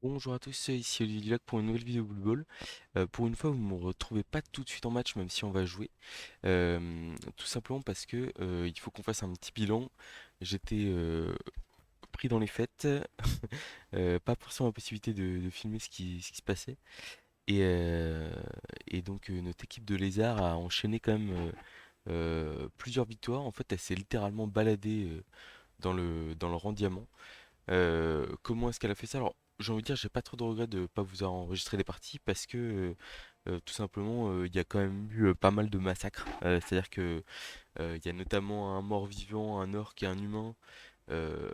Bonjour à tous, ici Olivier Dulac pour une nouvelle vidéo Blue Ball. Pour une fois, vous ne me retrouvez pas tout de suite en match, même si on va jouer. Tout simplement parce que il faut qu'on fasse un petit bilan. J'étais pris dans les fêtes, pas forcément la possibilité de filmer ce qui se passait. Et donc notre équipe de lézards a enchaîné quand même plusieurs victoires. En fait, elle s'est littéralement baladée dans le rang diamant. Comment est-ce qu'elle a fait ça? Alors, j'ai envie de dire, j'ai pas trop de regrets de pas vous avoir enregistré des parties parce que tout simplement, il y a quand même eu pas mal de massacres. C'est-à-dire que il y a notamment un mort-vivant, un orc et un humain euh,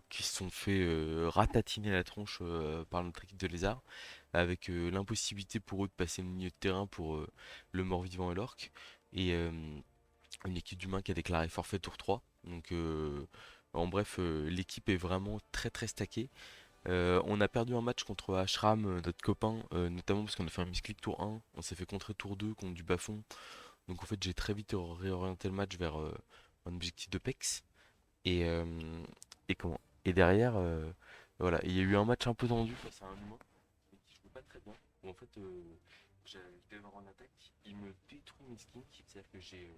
qui se sont fait ratatiner la tronche par notre équipe de lézards, avec l'impossibilité pour eux de passer le milieu de terrain pour le mort-vivant et l'orc. Et une équipe d'humains qui a déclaré forfait tour 3. Donc, en bref, l'équipe est vraiment très très stackée. On a perdu un match contre Ashram, notre copain, notamment parce qu'on a fait un misclick tour 1. On s'est fait contrer tour 2 contre du bas-fond. Donc, en fait, j'ai très vite réorienté le match vers un objectif de PEX. Et, euh, et comment Et derrière, voilà, il y a eu un match un peu tendu face à un humain mais qui jouait pas très bien. Où en fait, je devais avoir en attaque. Il me détruit mes skins, c'est-à-dire que j'ai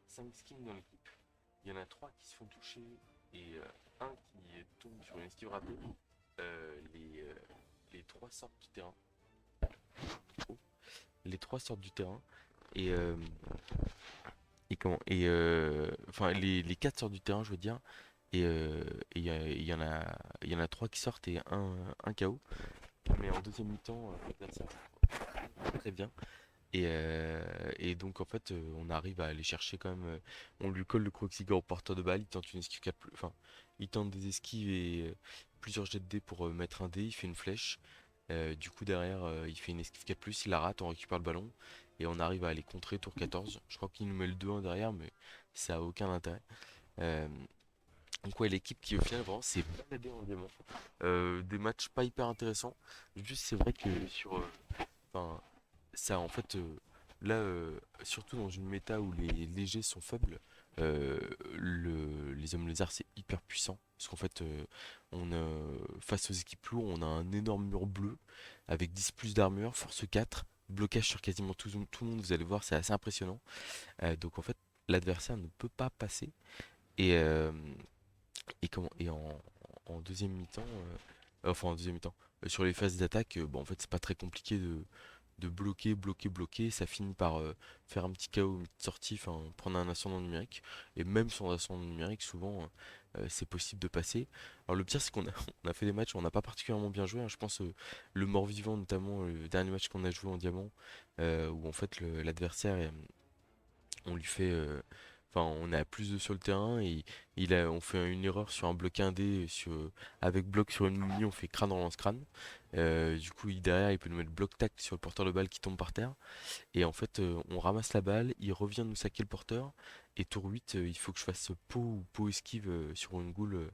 5 skins dans l'équipe. Il y en a 3 qui se font toucher et un qui tombe sur une esquive rapide. Les 3 sortent du terrain. Oh. Les 3 sortent du terrain. Et, enfin, les 4 sortent du terrain, je veux dire. Et il y en a 3 qui sortent et un KO. Mais en deuxième mi-temps, l'adversaire joue très bien. Et donc en fait, on arrive à aller chercher quand même. On lui colle le Croxigore au porteur de balle. Il tente une esquive enfin, il tente des esquives et plusieurs jets de dés pour mettre un dé. Il fait une flèche. Du coup derrière, il fait une esquive 4+, il la rate, on récupère le ballon et on arrive à aller contrer tour 14. Je crois qu'il nous met le 2-1 derrière, mais ça a aucun intérêt. Euh, donc ouais, l'équipe qui au final vraiment s'est baladée en diamant. Des matchs pas hyper intéressants. Juste c'est vrai que enfin, ça en fait là surtout dans une méta où les légers sont faibles, euh, les hommes lézards c'est hyper puissant parce qu'en fait face aux équipes lourdes on a un énorme mur bleu avec 10 plus d'armure, force 4, blocage sur quasiment tout le monde, vous allez voir c'est assez impressionnant. Donc en fait l'adversaire ne peut pas passer et, en deuxième mi-temps enfin en deuxième mi-temps sur les phases d'attaque, bon en fait c'est pas très compliqué de bloquer, bloquer, bloquer. Ça finit par faire un petit KO, une petite sortie, enfin prendre un ascendant numérique. Et même sans ascendant numérique, souvent c'est possible de passer. Alors le pire c'est qu'on a, on a fait des matchs où on n'a pas particulièrement bien joué, hein. Je pense le mort-vivant, notamment le dernier match qu'on a joué en diamant, où en fait l'adversaire, on lui fait... Enfin, on est à plus de sur le terrain et on fait une erreur sur un bloc indé avec bloc sur une ligne, on fait crâne en lance-crâne. Du coup, derrière, il peut nous mettre bloc tac sur le porteur de balle qui tombe par terre. Et en fait, on ramasse la balle, il revient nous saquer le porteur. Et tour 8 il faut que je fasse pot ou pot esquive sur une goule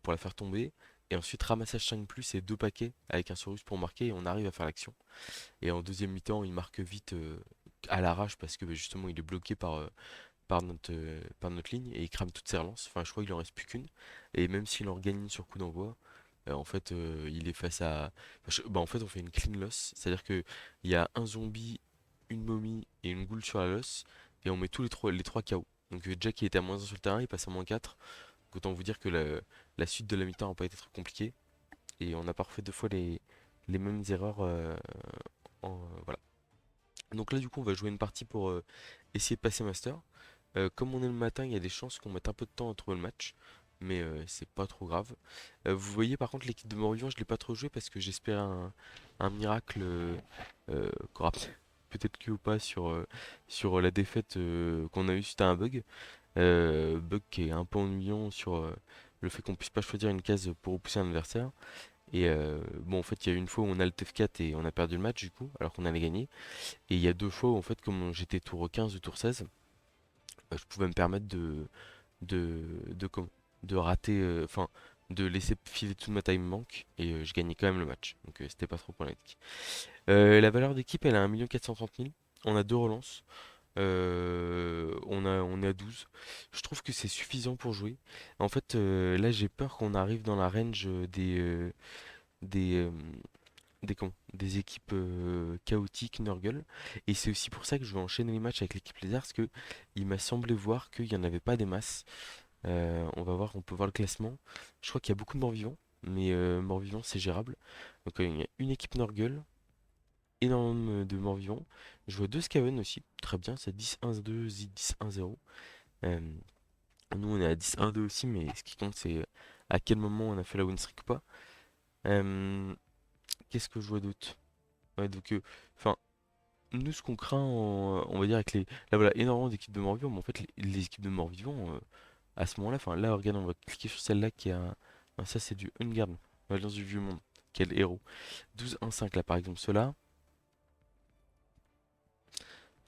pour la faire tomber. Et ensuite, ramassage 5+, et deux paquets avec un Saurus pour marquer. Et on arrive à faire l'action. Et en deuxième mi-temps, il marque vite à l'arrache parce que justement, il est bloqué par notre ligne. Et il crame toutes ses relances. Enfin, je crois qu'il en reste plus qu'une. Et même s'il en regagne une sur coup d'envoi, en fait, il est face à. Enfin, bah, en fait, on fait une clean loss. C'est-à-dire que il y a un zombie, une momie et une goule sur la loss. Et on met tous les trois KO. Donc, Jack, qui était à -1 sur le terrain, il passe à -4. Donc, autant vous dire que la suite de la mi-temps n'a pas été très compliquée. Et on a pas refait deux fois les mêmes erreurs. Voilà. Donc là, du coup, on va jouer une partie pour essayer de passer Master. Comme on est le matin, il y a des chances qu'on mette un peu de temps à trouver le match, mais c'est pas trop grave. Vous voyez par contre l'équipe de Morbihan, je l'ai pas trop joué parce que j'espérais un miracle qui aura peut-être que ou pas sur la défaite qu'on a eue suite à un bug. Bug qui est un peu ennuyant sur le fait qu'on puisse pas choisir une case pour repousser un adversaire. Et bon, en fait, il y a une fois où on a le TF4 et on a perdu le match du coup, alors qu'on allait gagner. Et il y a deux fois où en fait, comme j'étais tour 15 ou tour 16, je pouvais me permettre de, de, com- de rater, enfin, de laisser filer toute ma time manque et je gagnais quand même le match. Donc c'était pas trop problématique. La valeur d'équipe, elle est à 1 430 000. On a deux relances. On est à 12. Je trouve que c'est suffisant pour jouer. En fait, là, j'ai peur qu'on arrive dans la range des, des équipes chaotiques Nurgle. Et c'est aussi pour ça que je vais enchaîner les matchs avec l'équipe Lézard, parce que il m'a semblé voir qu'il n'y en avait pas des masses. On va voir, on peut voir le classement. Je crois qu'il y a beaucoup de morts-vivants, mais morts-vivants c'est gérable. Donc il y a une équipe Nurgle, énormément de morts-vivants. Je vois deux Skaven aussi, très bien, c'est 10-1-2, 10-1-0. Euh, Nous on est à 10-1-2 aussi, mais ce qui compte c'est à quel moment on a fait la win streak ou pas. Euh, Qu'est-ce que je vois d'autre? Ouais, donc, enfin, nous, ce qu'on craint, on va dire, avec les. Là, voilà, énormément d'équipes de morts-vivants, mais en fait, les équipes de morts-vivants, à ce moment-là, enfin, là, regarde, on va cliquer sur celle-là qui a. Ça, c'est du Ungard, l'Alliance du Vieux Monde. Quel héros. 12-1-5, là, par exemple, ceux-là.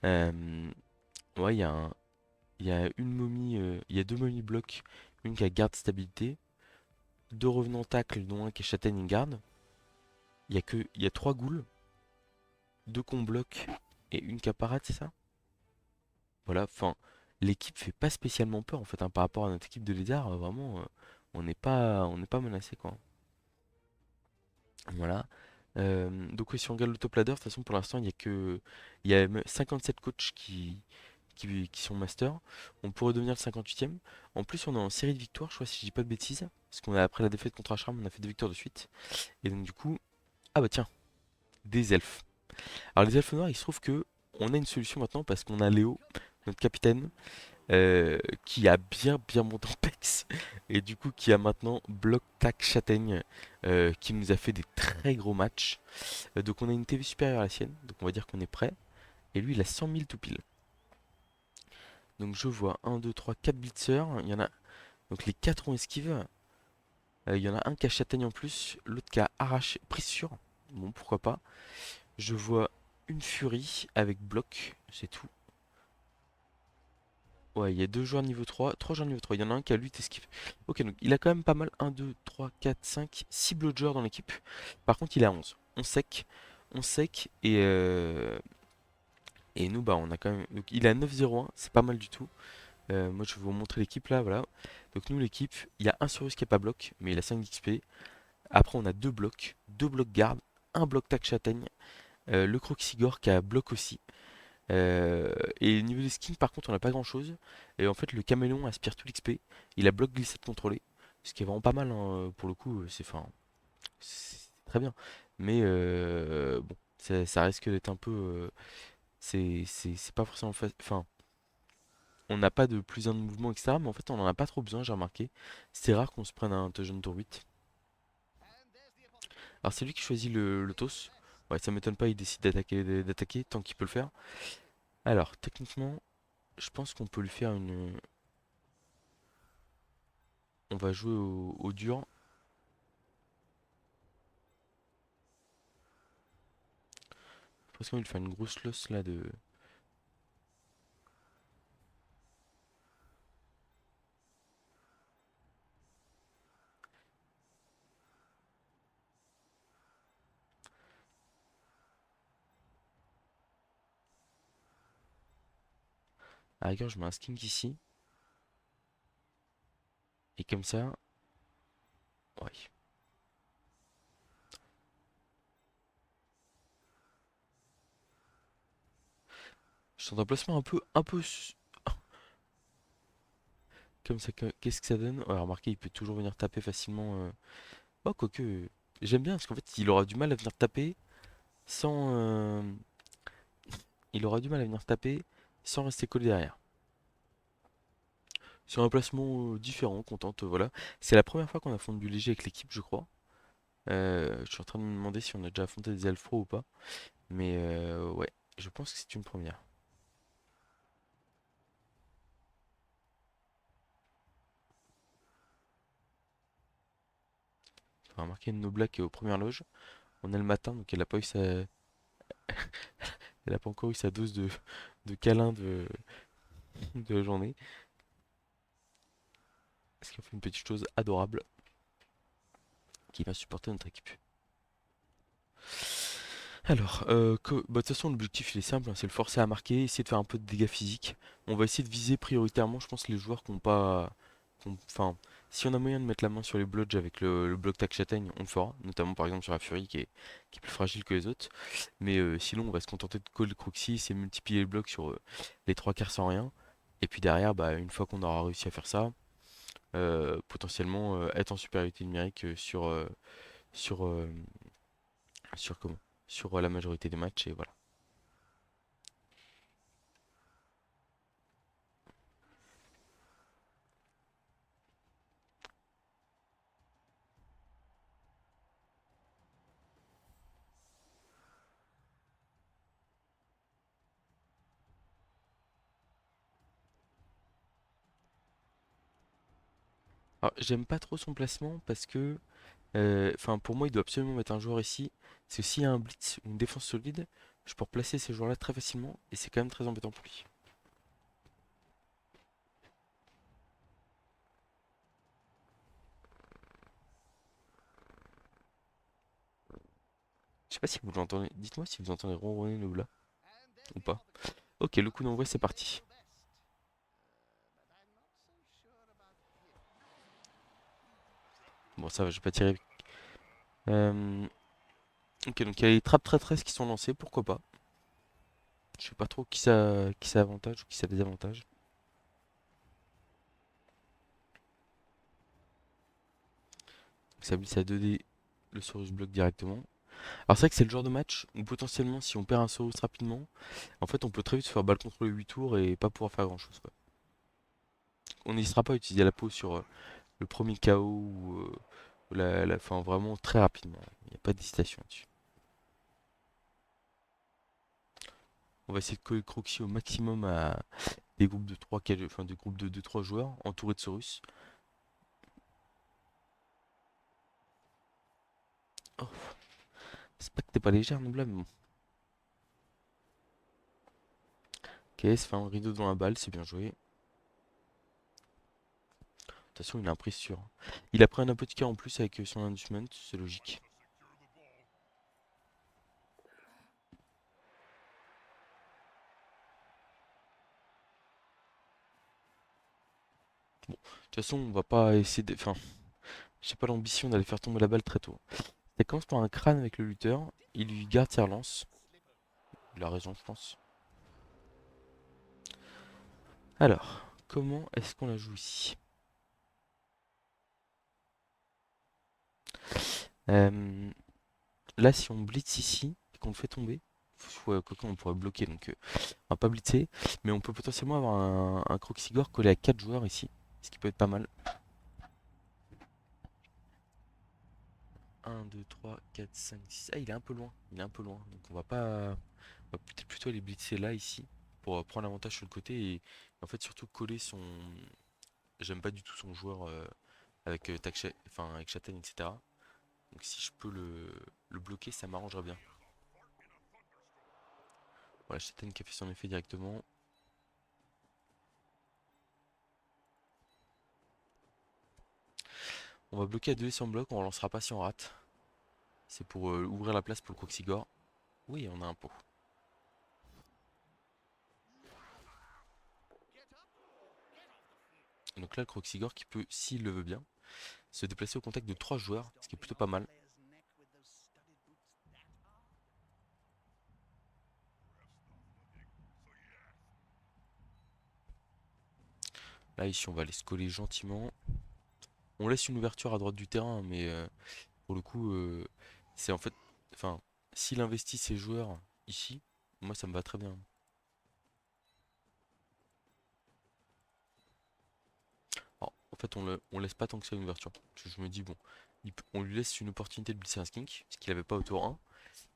euh, ouais, il y a une momie. Il y a deux momies blocs. Une qui a garde stabilité. Deux revenants tacle, dont un qui est châtaigne garde. Il y a trois ghouls. Deux qu'on bloque et une qui a parade, c'est ça? Voilà, enfin, l'équipe fait pas spécialement peur en fait hein, par rapport à notre équipe de lézard. Vraiment, on n'est pas menacé quoi. Voilà. Donc oui, si on regarde le top ladder, de toute façon pour l'instant il y a 57 coachs qui sont master. On pourrait devenir le 58e. En plus, on est en série de victoires, je crois si je dis pas de bêtises, parce qu'on a après la défaite contre Ashram, on a fait deux victoires de suite. Et donc du coup, ah bah tiens, des elfes. Alors les elfes noirs, il se trouve que on a une solution maintenant parce qu'on a Léo, notre capitaine, qui a bien monté en pex et du coup qui a maintenant bloc tac châtaigne qui nous a fait des très gros matchs. Donc on a une TV supérieure à la sienne, donc on va dire qu'on est prêt. Et lui il a 100 000 tout pile. Donc je vois un 2 3 4 blitzers, il y en a donc les 4 ont esquive. Il y en a un qui a châtaigne en plus, l'autre qui a arraché prise sûre. Bon pourquoi pas. Je vois une furie avec bloc, c'est tout. Ouais, il y a deux joueurs niveau 3, trois joueurs niveau 3. Il y en a un qui a 8 esquives. Ok, donc il a quand même pas mal. Un, 2, 3, 4, 5, 6 blodgers dans l'équipe. Par contre, il est à 11. On sec. On sec. Et nous, bah, on a quand même. Donc il est à 9-0-1. C'est pas mal du tout. Moi, je vais vous montrer l'équipe là. Voilà. Donc nous, l'équipe, il y a un Surus qui est pas bloc, mais il a 5 d'XP. Après, on a deux blocs garde, un bloc tac châtaigne. Le Croxigore qui a bloc aussi. Et niveau des skins, par contre, on n'a pas grand chose. Et en fait, le caméléon aspire tout l'XP. Il a bloc glissade contrôlé. Ce qui est vraiment pas mal, hein, pour le coup. C'est très bien. Mais bon, ça risque d'être un peu. C'est pas forcément facile. Enfin, on n'a pas de plus un de mouvement, etc. Mais en fait, on en a pas trop besoin, j'ai remarqué. C'est rare qu'on se prenne un Togeon tour 8. Alors, c'est lui qui choisit le toss. Ouais, ça m'étonne pas, il décide d'attaquer tant qu'il peut le faire. Alors, techniquement, je pense qu'on peut lui faire une. On va jouer au dur. Je pense qu'on va lui faire une grosse loss là de. À la rigueur, je mets un skink ici. Et comme ça. Ouais. Je sens un placement comme ça. Qu'est-ce que ça donne? Ouais, remarquez, il peut toujours venir taper facilement. Oh, quoique. J'aime bien parce qu'en fait, il aura du mal à venir taper sans. Il aura du mal à venir taper sans rester collé derrière. C'est un placement différent, contente, voilà. C'est la première fois qu'on affronte du léger avec l'équipe, je crois. Je suis en train de me demander si on a déjà affronté des alphros ou pas. Mais ouais, je pense que c'est une première. On va remarquer Nobla qui est aux premières loges. On est le matin, donc elle a pas encore eu sa dose de câlin de la journée. Ce qui en fait une petite chose adorable qui va supporter notre équipe. Alors, bah, de toute façon, l'objectif il est simple, hein, c'est le forcer à marquer, essayer de faire un peu de dégâts physiques. On va essayer de viser prioritairement, je pense, les joueurs qui n'ont pas. Enfin, Si on a moyen de mettre la main sur les blodges avec le bloc tac châtaigne, on le fera, notamment par exemple sur la Fury qui est plus fragile que les autres. Mais sinon, on va se contenter de call Croxy, c'est multiplier le bloc sur les trois quarts sans rien. Et puis derrière, bah, une fois qu'on aura réussi à faire ça, potentiellement être en supériorité numérique sur, euh, sur comment? Sur la majorité des matchs et voilà. Alors, j'aime pas trop son placement parce que, enfin, pour moi, il doit absolument mettre un joueur ici. Parce que s'il y a un blitz ou une défense solide, je peux replacer ces joueurs-là très facilement et c'est quand même très embêtant pour lui. Je sais pas si vous l'entendez. Dites-moi si vous entendez ronronner le là ou pas. Ok, le coup d'envoi, c'est parti. Bon, ça va, je vais pas tirer. Euh, Ok, donc il y a les trappes traîtresses qui sont lancées, pourquoi pas. Je sais pas trop qui ça avantage ou qui ça désavantage. Donc ça glisse à 2D, le Saurus bloque directement. Alors c'est vrai que c'est le genre de match où potentiellement si on perd un Saurus rapidement, en fait on peut très vite se faire balle contre le 8 tours et pas pouvoir faire grand chose quoi. On n'hésitera pas à utiliser la peau sur le premier KO ou la fin vraiment très rapidement. Il n'y a pas d'hésitation dessus. On va essayer de coller Croxy au maximum à des groupes de 3, enfin des groupes de 2-3 joueurs entourés de Saurus. Oh, c'est pas que t'es pas légère, Nobla, mais bon. Ok, ça fait un rideau devant la balle, c'est bien joué. De toute façon, il a un prix sûr. Il a pris un apothicaire en plus avec son inducement, c'est logique. Bon, de toute façon, on va pas essayer de. Enfin, j'ai pas l'ambition d'aller faire tomber la balle très tôt. Ça commence par un crâne avec le lutteur. Il lui garde sa relance. Il a raison, je pense. Alors, comment est-ce qu'on la joue ici? Euh, Là, si on blitz ici et qu'on le fait tomber, ouais, quoique on pourrait bloquer, donc on va pas blitzer, mais on peut potentiellement avoir un Croxigore collé à 4 joueurs ici, ce qui peut être pas mal. Un 2 3 4 5 6. Ah, il est un peu loin. Il est un peu loin. Donc on va pas. On va peut-être plutôt aller blitzer là, ici, pour prendre l'avantage sur le côté et en fait surtout coller son. J'aime pas du tout son joueur avec enfin avec Châtaigne, etc. Donc si je peux le bloquer, ça m'arrangerait bien. Voilà, Châtaigne qui a fait son effet directement. On va bloquer à 2 sans bloc, on relancera pas si on rate. C'est pour ouvrir la place pour le Croxigore. Oui, on a un pot. Donc là, le Croxigore qui peut, s'il le veut bien, se déplacer au contact de 3 joueurs, ce qui est plutôt pas mal. Là, ici, on va aller se coller gentiment. On laisse une ouverture à droite du terrain, mais pour le coup, c'est en fait. Enfin, s'il investit ses joueurs ici, moi ça me va très bien. Alors, en fait, on laisse pas tant que ça une ouverture. Parce que je me dis, bon, on lui laisse une opportunité de blitzer un skink, ce qu'il avait pas au tour 1.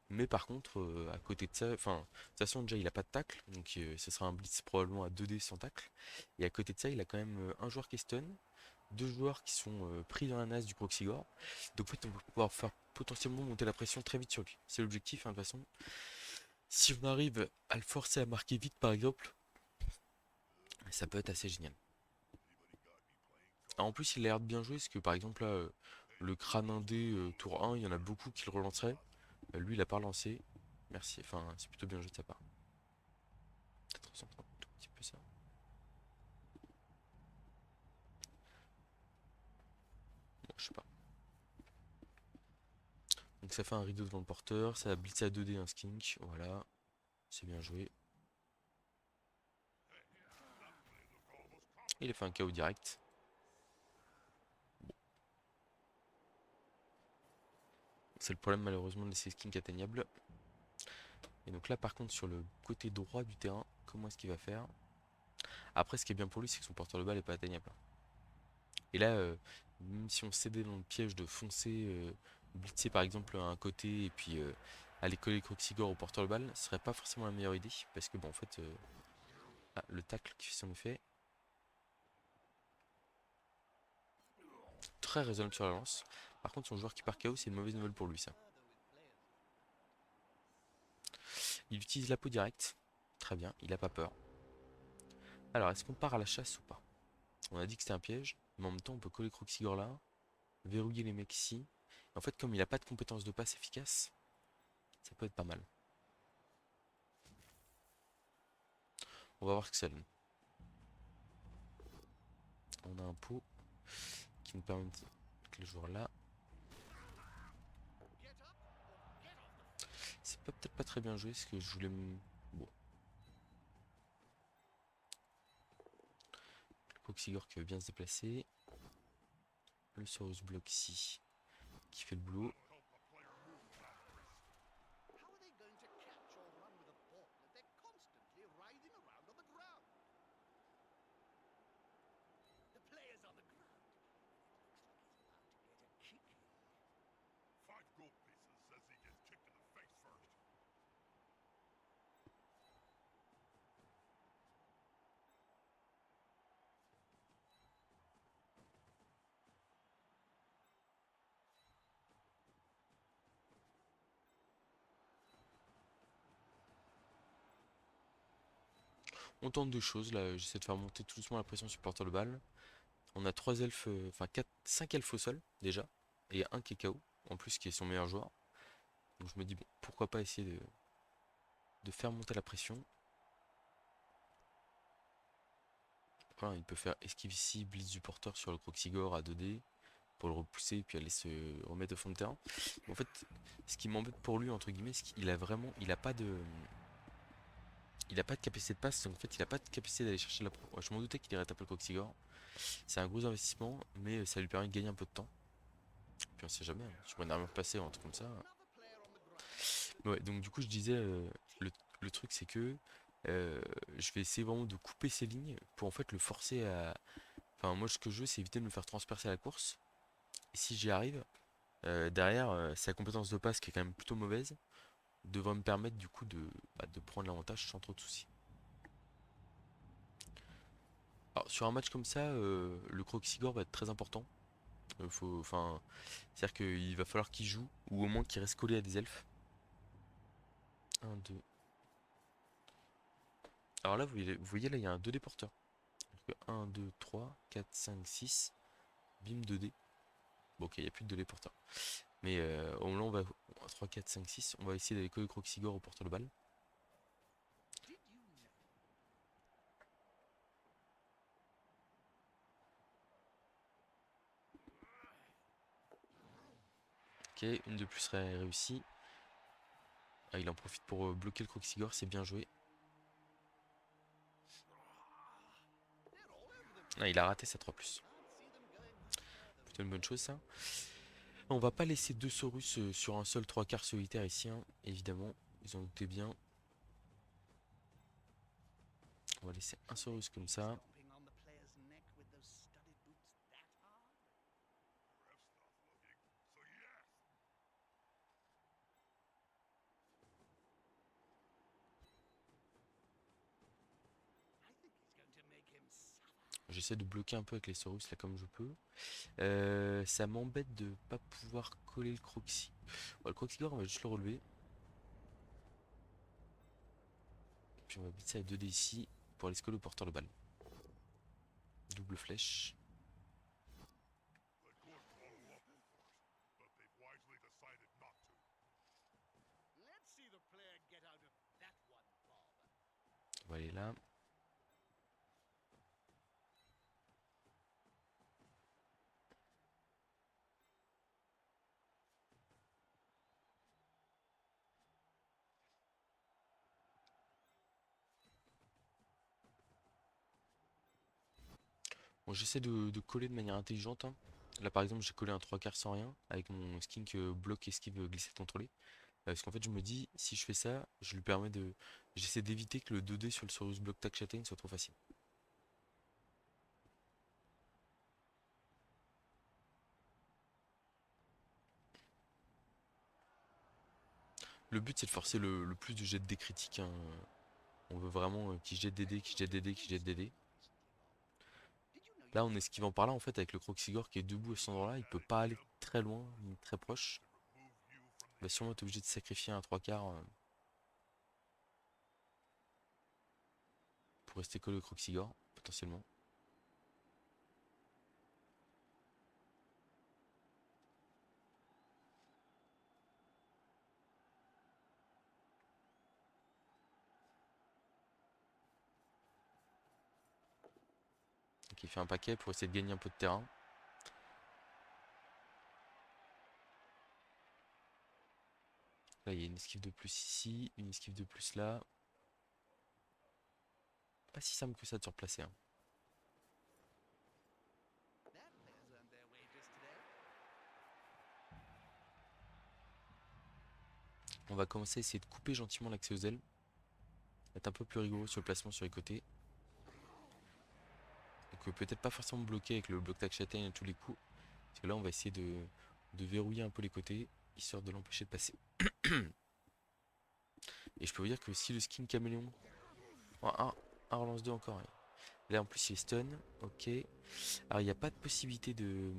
Mais par contre, à côté de ça, enfin, de toute façon, déjà il a pas de tacle, donc ce sera un blitz probablement à 2D sans tacle. Et à côté de ça, il a quand même un joueur qui est stun, deux joueurs qui sont pris dans la nasse du Proxygore. Donc en fait, on va pouvoir faire potentiellement monter la pression très vite sur lui. C'est l'objectif, hein, de toute façon. Si on arrive à le forcer à marquer vite, par exemple, ça peut être assez génial. Ah, en plus, il a l'air de bien jouer, parce que par exemple, là, le crâne indé tour 1, il y en a beaucoup qui le relanceraient. Lui, il a pas relancé. Merci, enfin, c'est plutôt bien joué de sa part. Peut-être recentrer un tout petit peu ça. Donc ça fait un rideau devant le porteur, ça a blitzé à 2D un skink, voilà, c'est bien joué. Il a fait un KO direct. C'est le problème malheureusement de ces skins atteignables. Et donc là par contre sur le côté droit du terrain, comment est-ce qu'il va faire? Après ce qui est bien pour lui c'est que son porteur de balle est pas atteignable. Et là, même si on cédait dans le piège de foncer, blitzer par exemple à un côté et puis aller coller Croxigore au porteur de balle, ce serait pas forcément la meilleure idée. Parce que bon en fait, le tacle qui fait son effet, très raisonnable sur la lance. Par contre son joueur qui part KO c'est une mauvaise nouvelle pour lui ça. Il utilise la peau directe, très bien, il a pas peur. Alors est-ce qu'on part à la chasse ou pas? On a dit que c'était un piège, mais en même temps on peut coller Croxigore là, verrouiller les mecs ici. Et en fait comme il a pas de compétence de passe efficace, ça peut être pas mal. On va voir ce que ça donne. On a un pot qui nous permet de mettre le joueur là. C'est peut-être pas très bien joué ce que je voulais me... Bon. Le Proxigor qui veut bien se déplacer. Le Saurus bloc ici qui fait le boulot. On tente deux choses là, j'essaie de faire monter tout doucement la pression sur le porteur de balle. On a 3 elfes, enfin 4, 5 elfes au sol déjà, et un qui est KO, en plus qui est son meilleur joueur. Donc je me dis bon, pourquoi pas essayer de faire monter la pression. Voilà, il peut faire esquive ici, blitz du porteur sur le Croxigore à 2D pour le repousser puis aller se remettre au fond de terrain. En fait, ce qui m'embête pour lui entre guillemets, c'est qu'il a vraiment, il a pas de capacité de passe, donc en fait il a pas de capacité d'aller chercher la pro. Ouais, je m'en doutais qu'il irait taper le Coxigore. C'est un gros investissement, mais ça lui permet de gagner un peu de temps. Puis on sait jamais, hein, sur une armure passée ou un truc comme ça. Mais ouais, donc du coup je disais, le, le truc c'est que je vais essayer vraiment de couper ses lignes pour en fait le forcer à... Enfin moi ce que je veux c'est éviter de me faire transpercer à la course. Et si j'y arrive, derrière sa compétence de passe qui est quand même plutôt mauvaise, devrait me permettre du coup de prendre l'avantage sans trop de soucis. Alors, sur un match comme ça, le Croxigore va être très important. Enfin, c'est-à-dire qu'il va falloir qu'il joue, ou au moins qu'il reste collé à des elfes. Un, 2. Alors là, vous voyez là, il y a un 2D porteur. Donc, 1, 2, 3, 4, 5, 6. Bim, 2D. Bon, ok, il n'y a plus de 2D porteur. Mais au moment, on va 3, 4, 5, 6. On va essayer d'aller coller Croxigore au porteur de balle. Ok, une de plus réussie. Ah, il en profite pour bloquer le Croxigore, c'est bien joué. Ah, il a raté sa 3+. Plutôt une bonne chose ça. On va pas laisser deux Saurus sur un seul 3/4 solitaire ici, hein, évidemment. Ils en doutaient bien. On va laisser un Saurus comme ça. J'essaie de bloquer un peu avec les Saurus là comme je peux. Ça m'embête de pas pouvoir coller le Croxy. Ouais, le Croxygore, on va juste le relever. Puis on va mettre ça à 2D ici pour aller se coller au porteur de balle. Double flèche. On va aller là. Bon, j'essaie de coller de manière intelligente, hein. Là par exemple j'ai collé un trois quarts sans rien avec mon skink bloc esquive glissade contrôlée. Parce qu'en fait je me dis si je fais ça, je lui permets de. J'essaie d'éviter que le 2D sur le Saurus bloc tac châtaigne soit trop facile. Le but c'est de forcer le plus de jets de dés critiques, hein. On veut vraiment qu'il jette des dés, qu'il jette des dés, qu'il jette des dés. Là en esquivant par là en fait avec le Croxigore qui est debout à cet endroit là, il peut pas aller très loin ni très proche. Il va sûrement être obligé de sacrifier un trois quarts pour rester collé au Croxigore, potentiellement. Donc il fait un paquet pour essayer de gagner un peu de terrain. Là il y a une esquive de plus ici, une esquive de plus là. Pas si simple que ça de se replacer, hein. On va commencer à essayer de couper gentiment l'accès aux ailes. Être un peu plus rigoureux sur le placement sur les côtés. Donc peut-être pas forcément bloquer avec le bloc tac châtaigne à tous les coups. Parce que là on va essayer de verrouiller un peu les côtés, histoire de l'empêcher de passer. Et je peux vous dire que si le skin caméléon. Oh, un relance 2 encore, ouais. Là en plus il est stun. Ok. Alors il n'y a pas de possibilité de.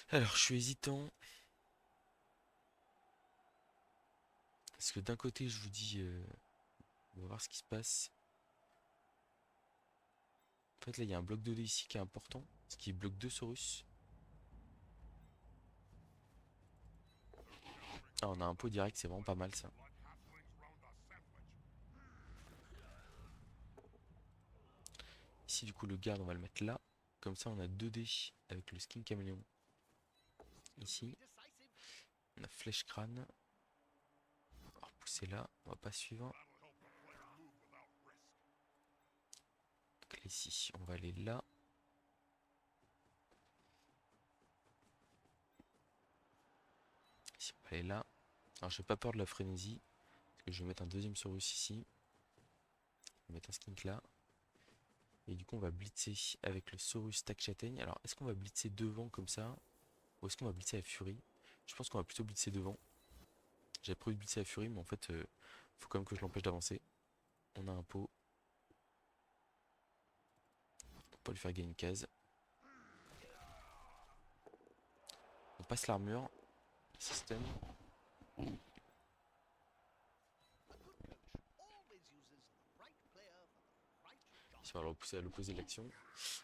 Alors je suis hésitant. Parce que d'un côté je vous dis. On va voir ce qui se passe. En fait là il y a un bloc 2D ici qui est important. Ce qui bloque 2 Saurus. Ah on a un pot direct, c'est vraiment pas mal ça. Ici du coup le garde on va le mettre là. Comme ça on a 2D avec le skin caméléon. Ici. On a flèche crâne. On va repousser là, on va pas suivre. Donc là, ici, on va aller là. Ici, on va aller là. Alors j'ai pas peur de la frénésie. Parce que je vais mettre un deuxième Saurus ici. On va mettre un skink là. Et du coup on va blitzer avec le Saurus tac châtaigne. Alors est-ce qu'on va blitzer devant comme ça? Ou est-ce qu'on va blitzer à Fury? Je pense qu'on va plutôt blitzer devant. J'avais prévu de blitzer à Fury mais en fait faut quand même que je l'empêche d'avancer. On a un pot. Pour pas lui faire gagner une case. On passe l'armure. Système. Ici on va le repousser à l'opposé de l'action.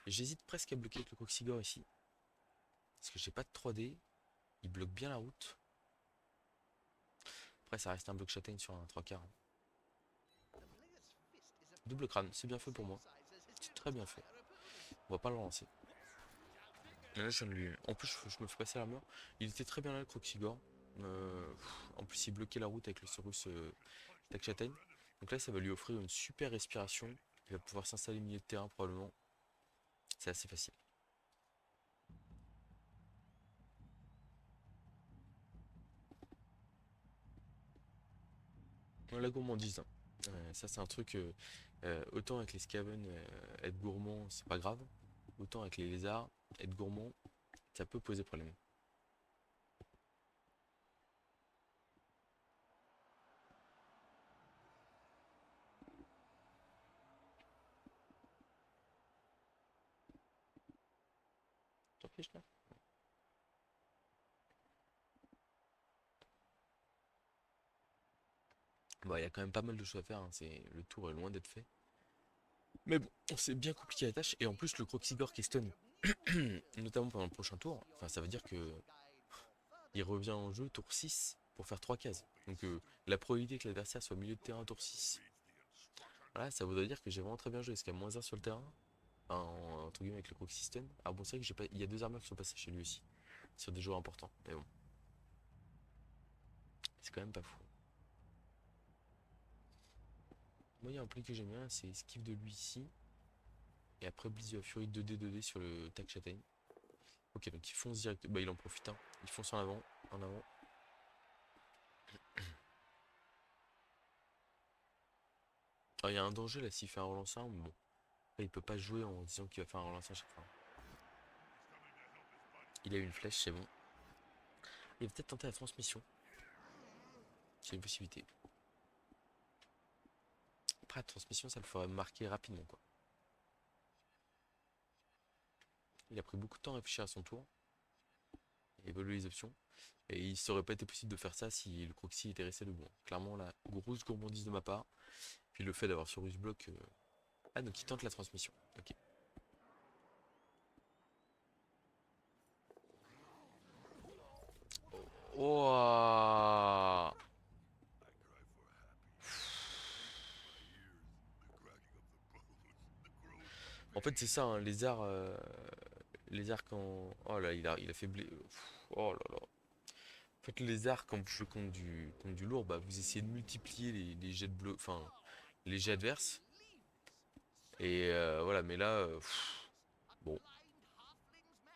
J'hésite presque à bloquer avec le Croxigore ici. Parce que j'ai pas de 3D. Il bloque bien la route. Après, ça reste un bloc châtaigne sur un trois quarts. Double crâne, c'est bien fait pour moi. C'est très bien fait. On va pas le relancer. Là, je viens de lui. En plus, je me fais passer l'armure. Il était très bien là, le Croxigore. En plus, il bloquait la route avec le Saurus tac châtaigne. Donc là, ça va lui offrir une super respiration. Il va pouvoir s'installer au milieu de terrain, probablement. C'est assez facile. La gourmandise, hein. Ça, c'est un truc. Autant avec les Skaven, être gourmand, c'est pas grave. Autant avec les lézards, être gourmand, ça peut poser problème. T'en fiches là? Bon, il y a quand même pas mal de choses à faire, hein. Le tour est loin d'être fait. Mais bon, c'est bien compliqué la tâche. Et en plus, le Croxigore qui est stun, notamment pendant le prochain tour, enfin, ça veut dire que il revient en jeu tour 6 pour faire 3 cases. Donc, la probabilité que l'adversaire soit au milieu de terrain tour 6, voilà, ça voudrait dire que j'ai vraiment très bien joué. Parce qu'il y a moins un sur le terrain, enfin, entre guillemets, avec le Croxy stun. Alors, bon, c'est vrai que j'ai pas... il y a deux armures qui sont passées chez lui aussi, sur des joueurs importants. Mais bon, c'est quand même pas fou. Moi, il y a un play que j'aime bien, c'est esquive de lui ici. Et après Blitz de la Furie 2D sur le tac châtaigne. Ok, donc il fonce direct. Bah il en profite, hein. Il fonce en avant, en avant. Ah, il y a un danger là s'il fait un relanceur, mais bon. Là, il peut pas jouer en disant qu'il va faire un relanceur à chaque fois. Il a une flèche, c'est bon. Il va peut-être tenter la transmission. C'est une possibilité. Après la transmission, ça le ferait marquer rapidement quoi. Il a pris beaucoup de temps à réfléchir à son tour. Et évaluer les options. Et il serait pas été possible de faire ça si le Croxy était resté debout. Clairement, la grosse gourmandise de ma part. Puis le fait d'avoir ce russe bloc. Ah, donc il tente la transmission. Ok. Oh. En fait, c'est ça, hein, les arcs en. Oh là, il a fait. Oh là là. En fait, les arcs, quand vous jouez contre du lourd, bah, vous essayez de multiplier les jets de bleu. Enfin, les jets adverses. Et voilà, mais là. Bon,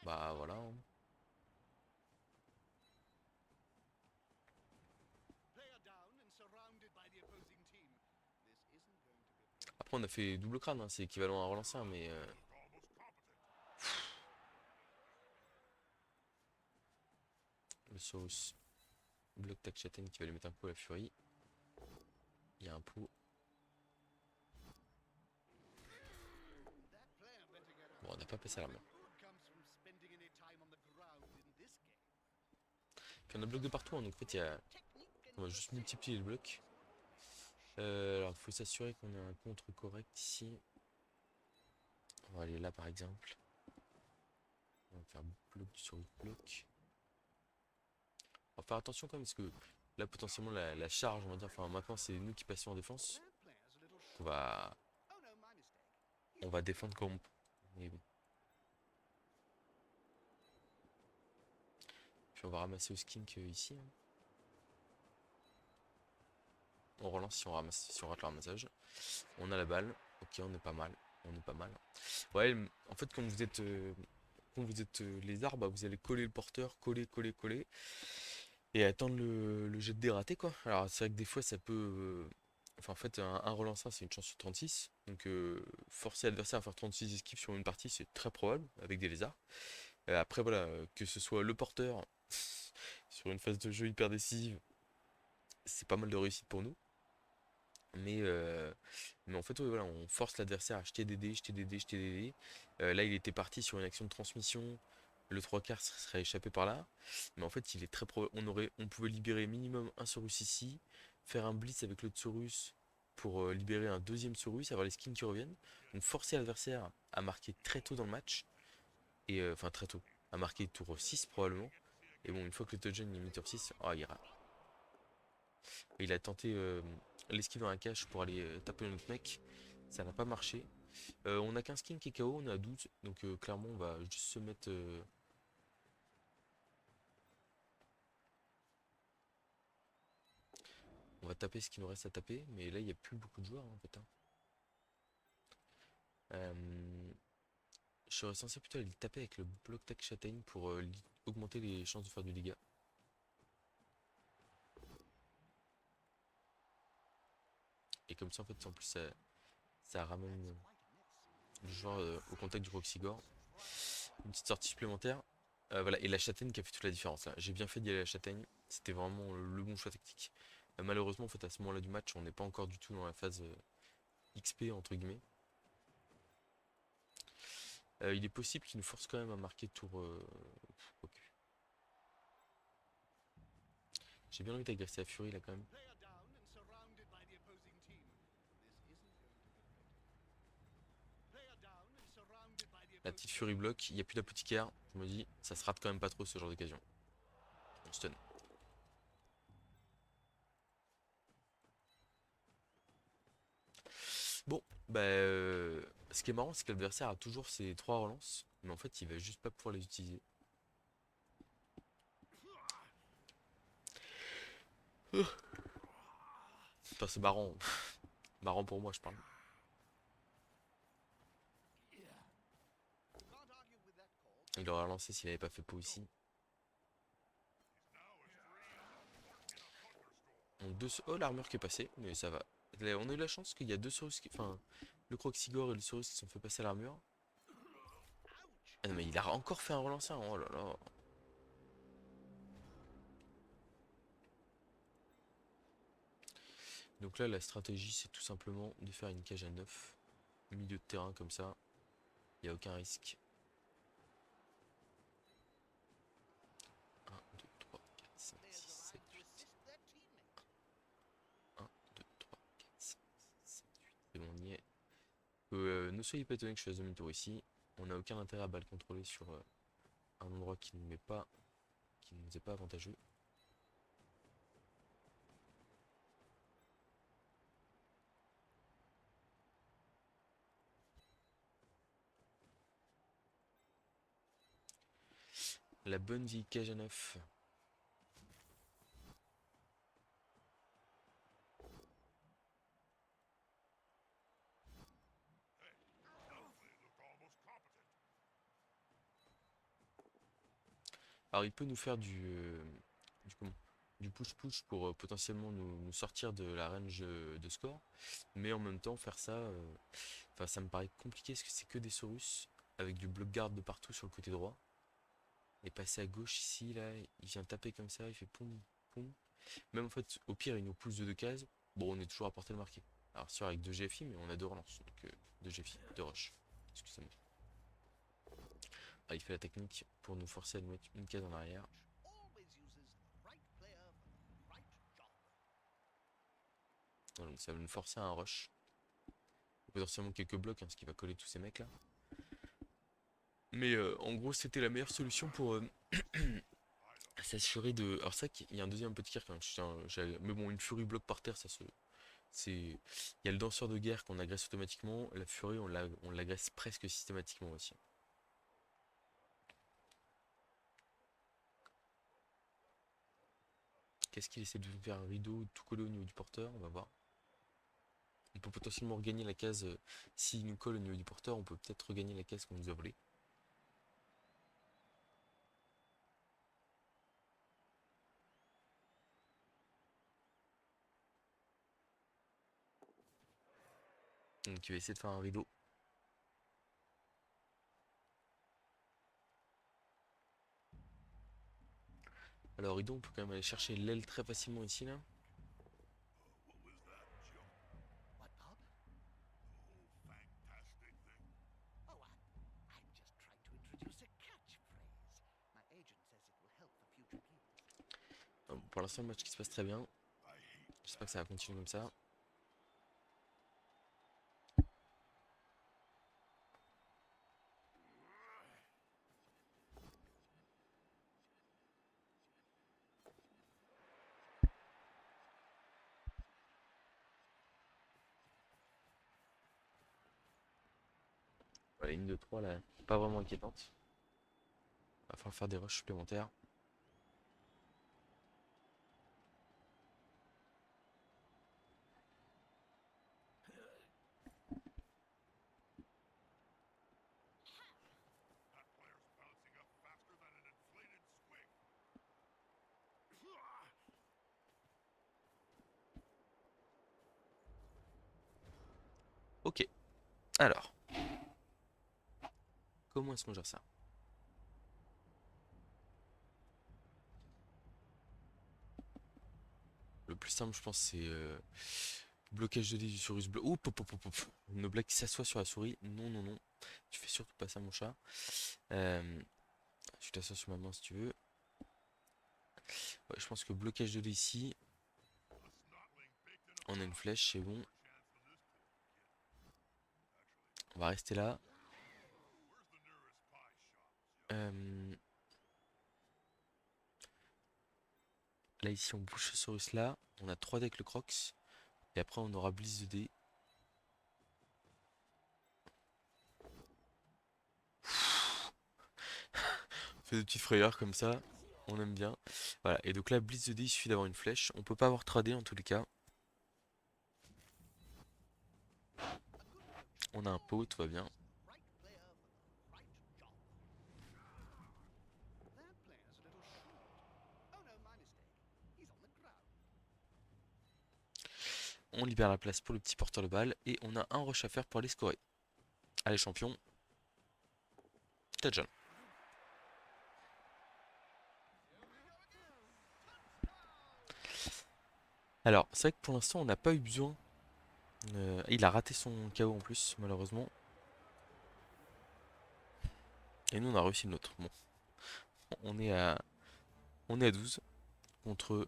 bah voilà, hein. Après, on a fait double crâne, hein, c'est équivalent à un relancer, hein, mais. Le Saurus bloque tac châtaigne qui va lui mettre un coup à la furie. Il y a un pot. Bon, on n'a pas passé à la main. Puis on a bloc de partout, hein, donc en fait, on va juste multiplier les blocs. Alors, il faut s'assurer qu'on a un contre correct ici. On va aller là, par exemple. On va faire bloc sur bloc. On va faire attention quand même, parce que là, potentiellement, la charge, on va dire, enfin, maintenant, c'est nous qui passons en défense. On va, on va défendre comme on peut. Mais bon. Puis on va ramasser au skink ici, hein. On relance si on ramasse, si on rate le ramassage. On a la balle. Ok, on est pas mal. On est pas mal. Ouais, en fait, quand vous êtes lézard, bah, vous allez coller le porteur, coller. Et attendre le jet de dé raté, quoi. Alors, c'est vrai que des fois, ça peut. Enfin, en fait, un relanceur, c'est une chance sur 36. Donc, forcer l'adversaire à faire 36 esquives sur une partie, c'est très probable avec des lézards. Après, voilà, que ce soit le porteur sur une phase de jeu hyper décisive, c'est pas mal de réussite pour nous. Mais, euh, mais en fait, ouais, voilà, on force l'adversaire à jeter des dés, jeter des dés. Là, il était parti sur une action de transmission. Le trois quarts serait échappé par là. Mais en fait, il est très on pouvait libérer minimum un Saurus ici, faire un blitz avec le Saurus pour libérer un deuxième Saurus, avoir les skins qui reviennent. Donc forcer l'adversaire à marquer très tôt dans le match. Et enfin très tôt. À marquer tour 6 probablement. Et bon, une fois que le Togen est mis tour 6, oh, il a tenté l'esquive dans la cage pour aller taper notre mec. Ça n'a pas marché. On a qu'un skin qui est KO, on a 12. Donc clairement, on va juste se mettre. On va taper ce qu'il nous reste à taper. Mais là, il n'y a plus beaucoup de joueurs en fait, hein. Euh, je serais censé plutôt aller le taper avec le bloc tac châtaigne pour augmenter les chances de faire du dégât. Et comme ça, en fait, en plus, ça ramène le joueur au contact du Roxygore. Une petite sortie supplémentaire. Voilà, et la châtaigne qui a fait toute la différence là. J'ai bien fait d'y aller à la châtaigne. C'était vraiment le bon choix tactique. Malheureusement, en fait, à ce moment-là du match, on n'est pas encore du tout dans la phase XP entre guillemets. Il est possible qu'il nous force quand même à marquer tour. Ok. J'ai bien envie d'agresser la Fury là quand même. La petite Fury bloque, il n'y a plus d'apothicaire. Je me dis, ça se rate quand même pas trop ce genre d'occasion. On stun. Bon, bah, ce qui est marrant, c'est que l'adversaire a toujours ses 3 relances, mais en fait, il va juste pas pouvoir les utiliser. Enfin, c'est marrant. Marrant pour moi, je parle. Il aurait relancé s'il avait pas fait peau ici. Donc oh, l'armure qui est passée, mais ça va. Là, on a eu la chance qu'il y a deux Saurus enfin, le Croxigore et le Saurus qui se sont fait passer l'armure. Ah non mais il a encore fait un relanceur, oh là là. Donc là la stratégie c'est tout simplement de faire une cage à 9 milieu de terrain comme ça, il n'y a aucun risque. 1, 2, 3, 4, 5, 6, 7, 8. 1, 2, 3, 4, 5, 6, 7, 8. C'est bon, on y est. Ne soyez pas étonnés que je fasse demi-tour ici. On n'a aucun intérêt à balle contrôler sur un endroit qui ne qui ne nous est pas avantageux. La bonne vieille cage à 9. Alors il peut nous faire du, comment du push-push pour potentiellement nous sortir de la range de score. Mais en même temps faire ça, enfin ça me paraît compliqué parce que c'est que des Saurus avec du bloc garde de partout sur le côté droit. Et passer à gauche ici, là, il vient taper comme ça, il fait poum, poum. Même en fait, au pire, il nous pousse de 2 cases. Bon, on est toujours à portée de marquer. Alors sûr avec 2 GFI, mais on a 2 relances. Donc 2 GFI, 2 rush. Excusez-moi. Ah, il fait la technique pour nous forcer à nous mettre une case en arrière. Donc ça va nous forcer à un rush. Potentiellement quelques blocs, hein, ce qui va coller tous ces mecs là. Mais en gros, c'était la meilleure solution pour s'assurer de. Alors, ça, il y a un deuxième petit kill quand même. Mais bon, une furie bloc par terre, ça se. C'est. Il y a le danseur de guerre qu'on agresse automatiquement. La furie, on l'agresse presque systématiquement aussi. Qu'est-ce qu'il essaie de faire un rideau tout collé au niveau du porteur? On va voir. On peut potentiellement regagner la case. S'il nous colle au niveau du porteur, on peut peut-être regagner la case qu'on nous a volée. Donc il va essayer de faire un rideau. Alors rideau, on peut quand même aller chercher l'aile très facilement ici là. Pour l'instant, le match qui se passe très bien. J'espère que ça va continuer comme ça. La ligne de 3 là, pas vraiment inquiétante. Va falloir faire des rushs supplémentaires. Ok, alors, comment est-ce qu'on gère ça? Le plus simple, je pense, c'est blocage de dés du Saurus bleu. Oup, hop, hop, hop, hop. Nos blagues qui s'assoit sur la souris. Non, non, non. Tu fais surtout pas ça, mon chat. Tu t'assois sur ma main si tu veux. Ouais, je pense que blocage de dés ici. On a une flèche, c'est bon. On va rester là. Là, ici, on bouge ce Saurus là. On a 3 decks le Crocs. Et après, on aura Blitz de dés. On fait des petites frayeurs comme ça. On aime bien. Voilà. Et donc là, Blitz de dés, il suffit d'avoir une flèche. On peut pas avoir 3D en tous les cas. On a un pot, tout va bien. On libère la place pour le petit porteur de balle et on a un rush à faire pour aller scorer. Allez champion, touchdown. Alors, c'est vrai que pour l'instant, on n'a pas eu besoin. Il a raté son KO en plus, malheureusement. Et nous, on a réussi le nôtre. Bon, on est à, on est à 12 contre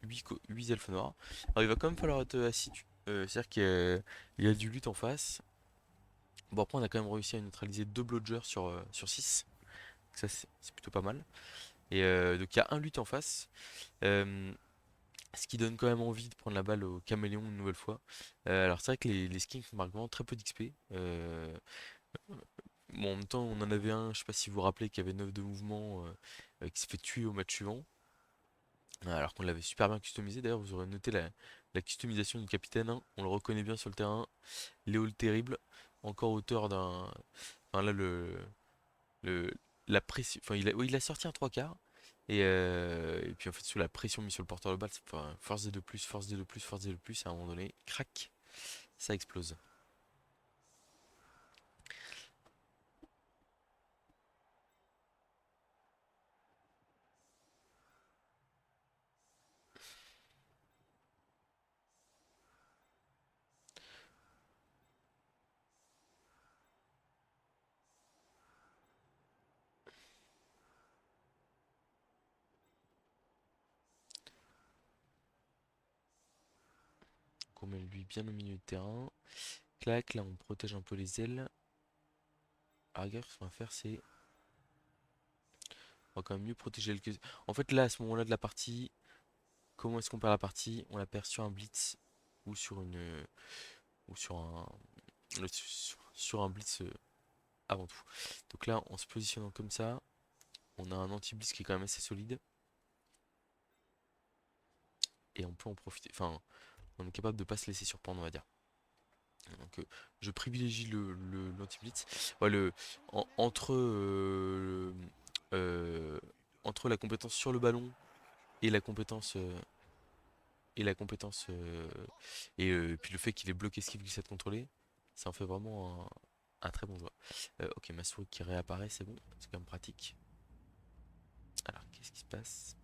8 elfes noirs. Alors, il va quand même falloir être assidu. C'est-à-dire qu'il y a du lutte en face. Bon, après, on a quand même réussi à neutraliser 2 blodgers sur 6. Ça, c'est plutôt pas mal. Et donc, il y a un lutte en face. Euh, Ce qui donne quand même envie de prendre la balle au caméléon une nouvelle fois. Alors c'est vrai que les skinks marquent vraiment très peu d'XP. Bon, en même temps, on en avait un, je sais pas si vous vous rappelez, qui avait 9 de mouvement, qui s'est fait tuer au match suivant. Alors qu'on l'avait super bien customisé. D'ailleurs, vous aurez noté la customisation du capitaine, hein. On le reconnaît bien sur le terrain. Léo le terrible, encore auteur d'un. Enfin là, le, la pression. Enfin, oui, il a sorti un trois quarts. Et puis en fait, sous la pression mise sur le porteur de balle, enfin, force des 2 plus, force des 2 plus, force des 2 plus, à un moment donné, crac, ça explose. Donc on met lui bien au milieu de terrain. Clac, là on protège un peu les ailes. Ah, regarde, ce qu'on va faire, c'est. On va quand même mieux protéger le. En fait, là, à ce moment-là de la partie, comment est-ce qu'on perd la partie? On la perd sur un blitz ou sur une. Ou sur un. Sur un blitz avant tout. Donc là, en se positionnant comme ça, on a un anti-blitz qui est quand même assez solide. Et on peut en profiter. Enfin, on est capable de pas se laisser surprendre, on va dire. Donc, je privilégie l'anti-blitz. Ouais, entre, euh, entre la compétence sur le ballon et la compétence et la compétence puis le fait qu'il est bloqué esquive glissade contrôlée, ça en fait vraiment un très bon joueur. Ok, ma souris qui réapparaît, c'est bon, c'est quand même pratique. Alors, qu'est-ce qui se passe?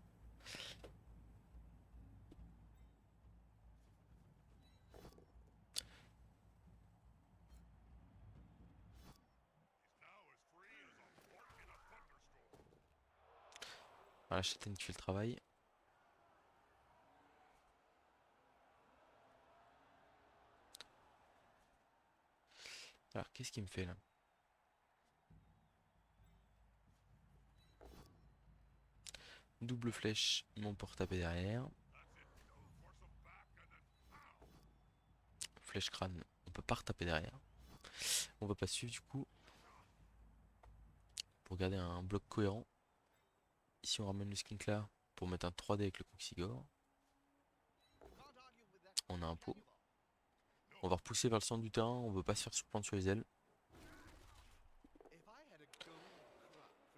Voilà, Châtaigne qui fait le travail. Alors, qu'est-ce qu'il me fait là? Double flèche, mon porte taper derrière. Flèche crâne, on peut pas retaper derrière. On va pas suivre du coup pour garder un bloc cohérent. Ici on ramène le skink là pour mettre un 3D avec le Coxigore. On a un pot. On va repousser vers le centre du terrain, on veut pas se faire surprendre sur les ailes.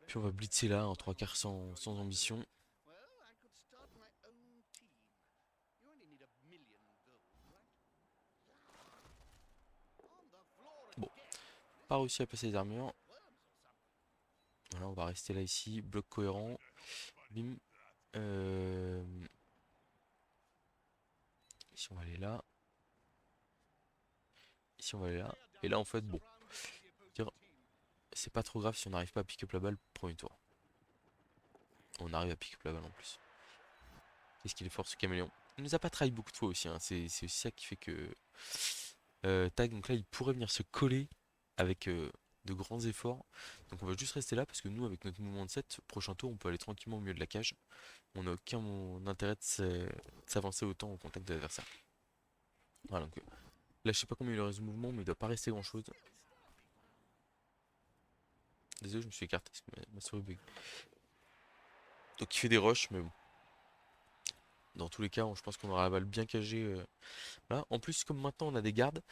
Puis on va blitzer là en trois quarts sans ambition. Bon, pas réussi à passer les armures. Voilà, on va rester là ici, bloc cohérent. Bim. Euh, Ici on va aller là. Ici on va aller là. Et là en fait, bon, c'est pas trop grave si on n'arrive pas à pick up la balle premier tour. On arrive à pick up la balle en plus. Qu'est-ce qu'il est fort ce caméléon. Il nous a pas trahi beaucoup de fois aussi, hein. C'est aussi ça qui fait que. Tac, donc là il pourrait venir se coller avec de grands efforts. Donc on va juste rester là parce que nous avec notre mouvement de 7, prochain tour on peut aller tranquillement au milieu de la cage. On n'a aucun intérêt de s'avancer autant au contact de l'adversaire. Voilà, donc là je sais pas combien il reste de mouvement mais il doit pas rester grand chose. Désolé je me suis écarté parce que ma souris bug. Donc il fait des rushs mais bon. Dans tous les cas, je pense qu'on aura la balle bien cagée. Là. En plus, comme maintenant on a des gardes,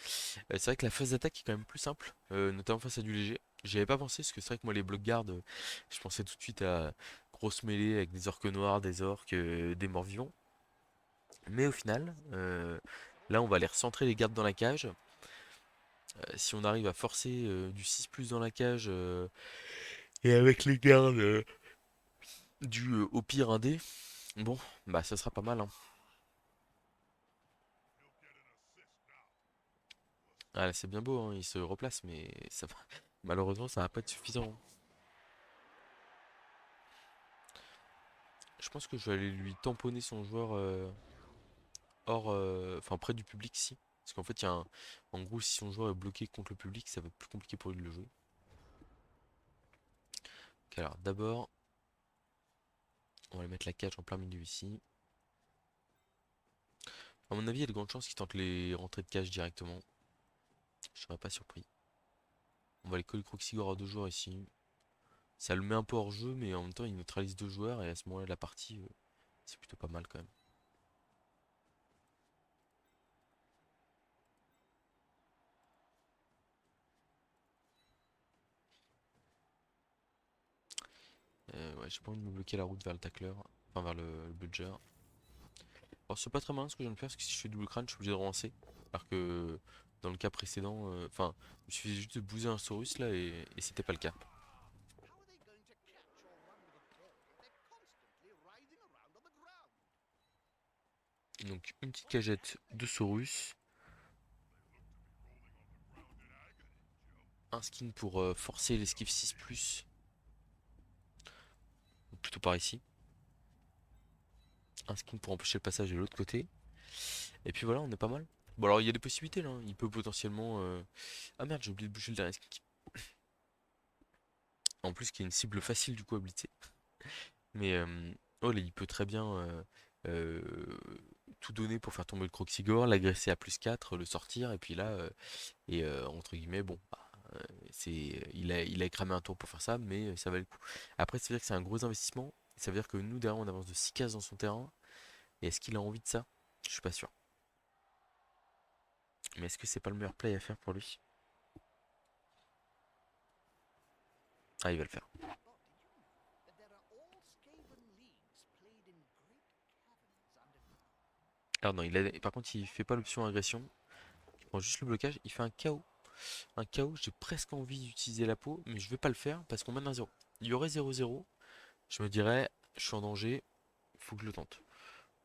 c'est vrai que la phase d'attaque est quand même plus simple, notamment face à du léger. J'y avais pas pensé, parce que c'est vrai que moi les blocs gardes, je pensais tout de suite à grosse mêlée avec des orques noirs, des orques, des morts vivants. Mais au final, Là, on va aller recentrer les gardes dans la cage. Si on arrive à forcer du 6 plus dans la cage et avec les gardes du au pire un dé, bon, bah ça sera pas mal, hein. Ah, là, c'est bien beau, hein, il se replace, mais malheureusement, ça va pas être suffisant, hein. Je pense que je vais aller lui tamponner son joueur hors, enfin près du public ici. Parce qu'en fait, en gros, si son joueur est bloqué contre le public, ça va être plus compliqué pour lui de le jouer. Ok, alors d'abord, on va lui mettre la cage en plein milieu ici. À mon avis, il y a de grandes chances qu'il tente les rentrées de cage directement. Je serais pas surpris. On va aller coller Croxigore à deux joueurs ici. Ça le met un peu hors jeu, mais en même temps, il neutralise deux joueurs et à ce moment-là, la partie, c'est plutôt pas mal quand même. Ouais, j'ai pas envie de me bloquer la route vers le tackleur, enfin vers le bludger. Alors c'est pas très malin ce que je viens de faire, parce que si je fais double crâne, je suis obligé de relancer. Alors que dans le cas précédent, enfin, il suffisait juste de bouser un Saurus là et c'était pas le cas. Donc une petite cagette de Saurus, un skin pour forcer l'esquive 6+, plutôt par ici. Un skin pour empêcher le passage de l'autre côté. Et puis voilà, on est pas mal. Bon alors il y a des possibilités là, hein. Il peut potentiellement... Ah merde, j'ai oublié de bouger le dernier skin. En plus qui est une cible facile du coup à blitzer. Mais oh, là, il peut très bien tout donner pour faire tomber le Croxigore, l'agresser à +4, le sortir, et puis là, entre guillemets, bon, bah, il a cramé un tour pour faire ça, mais ça valait le coup. Après, ça veut dire que c'est un gros investissement, ça veut dire que nous, derrière, on avance de 6 cases dans son terrain, et est-ce qu'il a envie de ça? Je suis pas sûr. Mais est-ce que c'est pas le meilleur play à faire pour lui? Ah, il va le faire. Alors non, par contre, il fait pas l'option agression, il prend juste le blocage, il fait un KO. Un KO, j'ai presque envie d'utiliser la peau, mais je vais pas le faire parce qu'on mène un 0. Il y aurait 0-0, je me dirais, je suis en danger, il faut que je le tente.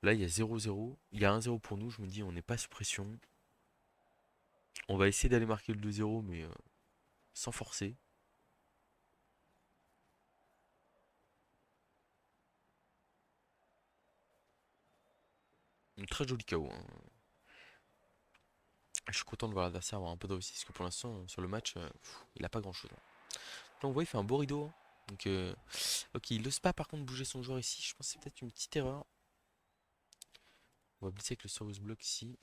Là, il y a 0-0, il y a 1-0 pour nous, je me dis, on n'est pas sous pression. On va essayer d'aller marquer le 2-0, mais sans forcer. Un très joli KO, hein. Je suis content de voir l'adversaire avoir un peu de réussite, parce que pour l'instant, sur le match, il a pas grand chose, hein. Là, on voit, il fait un beau rideau, hein. Donc, ok, il n'ose pas par contre bouger son joueur ici. Je pense que c'est peut-être une petite erreur. On va blitzer avec le Saurus Block ici.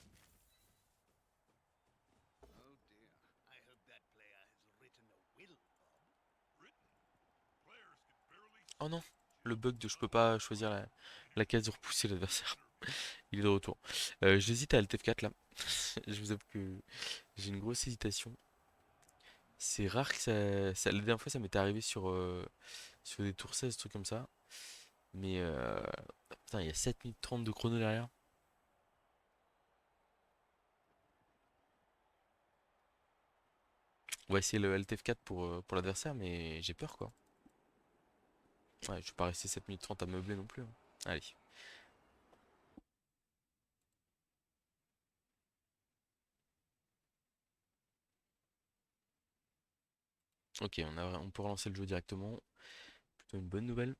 Oh non, le bug de je peux pas choisir la case de repousser l'adversaire. Il est de retour. J'hésite à Alt F4 là. Je vous avoue que j'ai une grosse hésitation. C'est rare que la dernière fois ça m'était arrivé sur des tours 16, trucs comme ça. Mais putain, il y a 7 minutes 30 de chrono derrière. On va essayer le Alt F4 pour l'adversaire, mais j'ai peur quoi. Ouais, je vais pas rester 7 minutes 30 à meubler non plus, hein. Allez. Ok, on peut relancer le jeu directement. Plutôt une bonne nouvelle.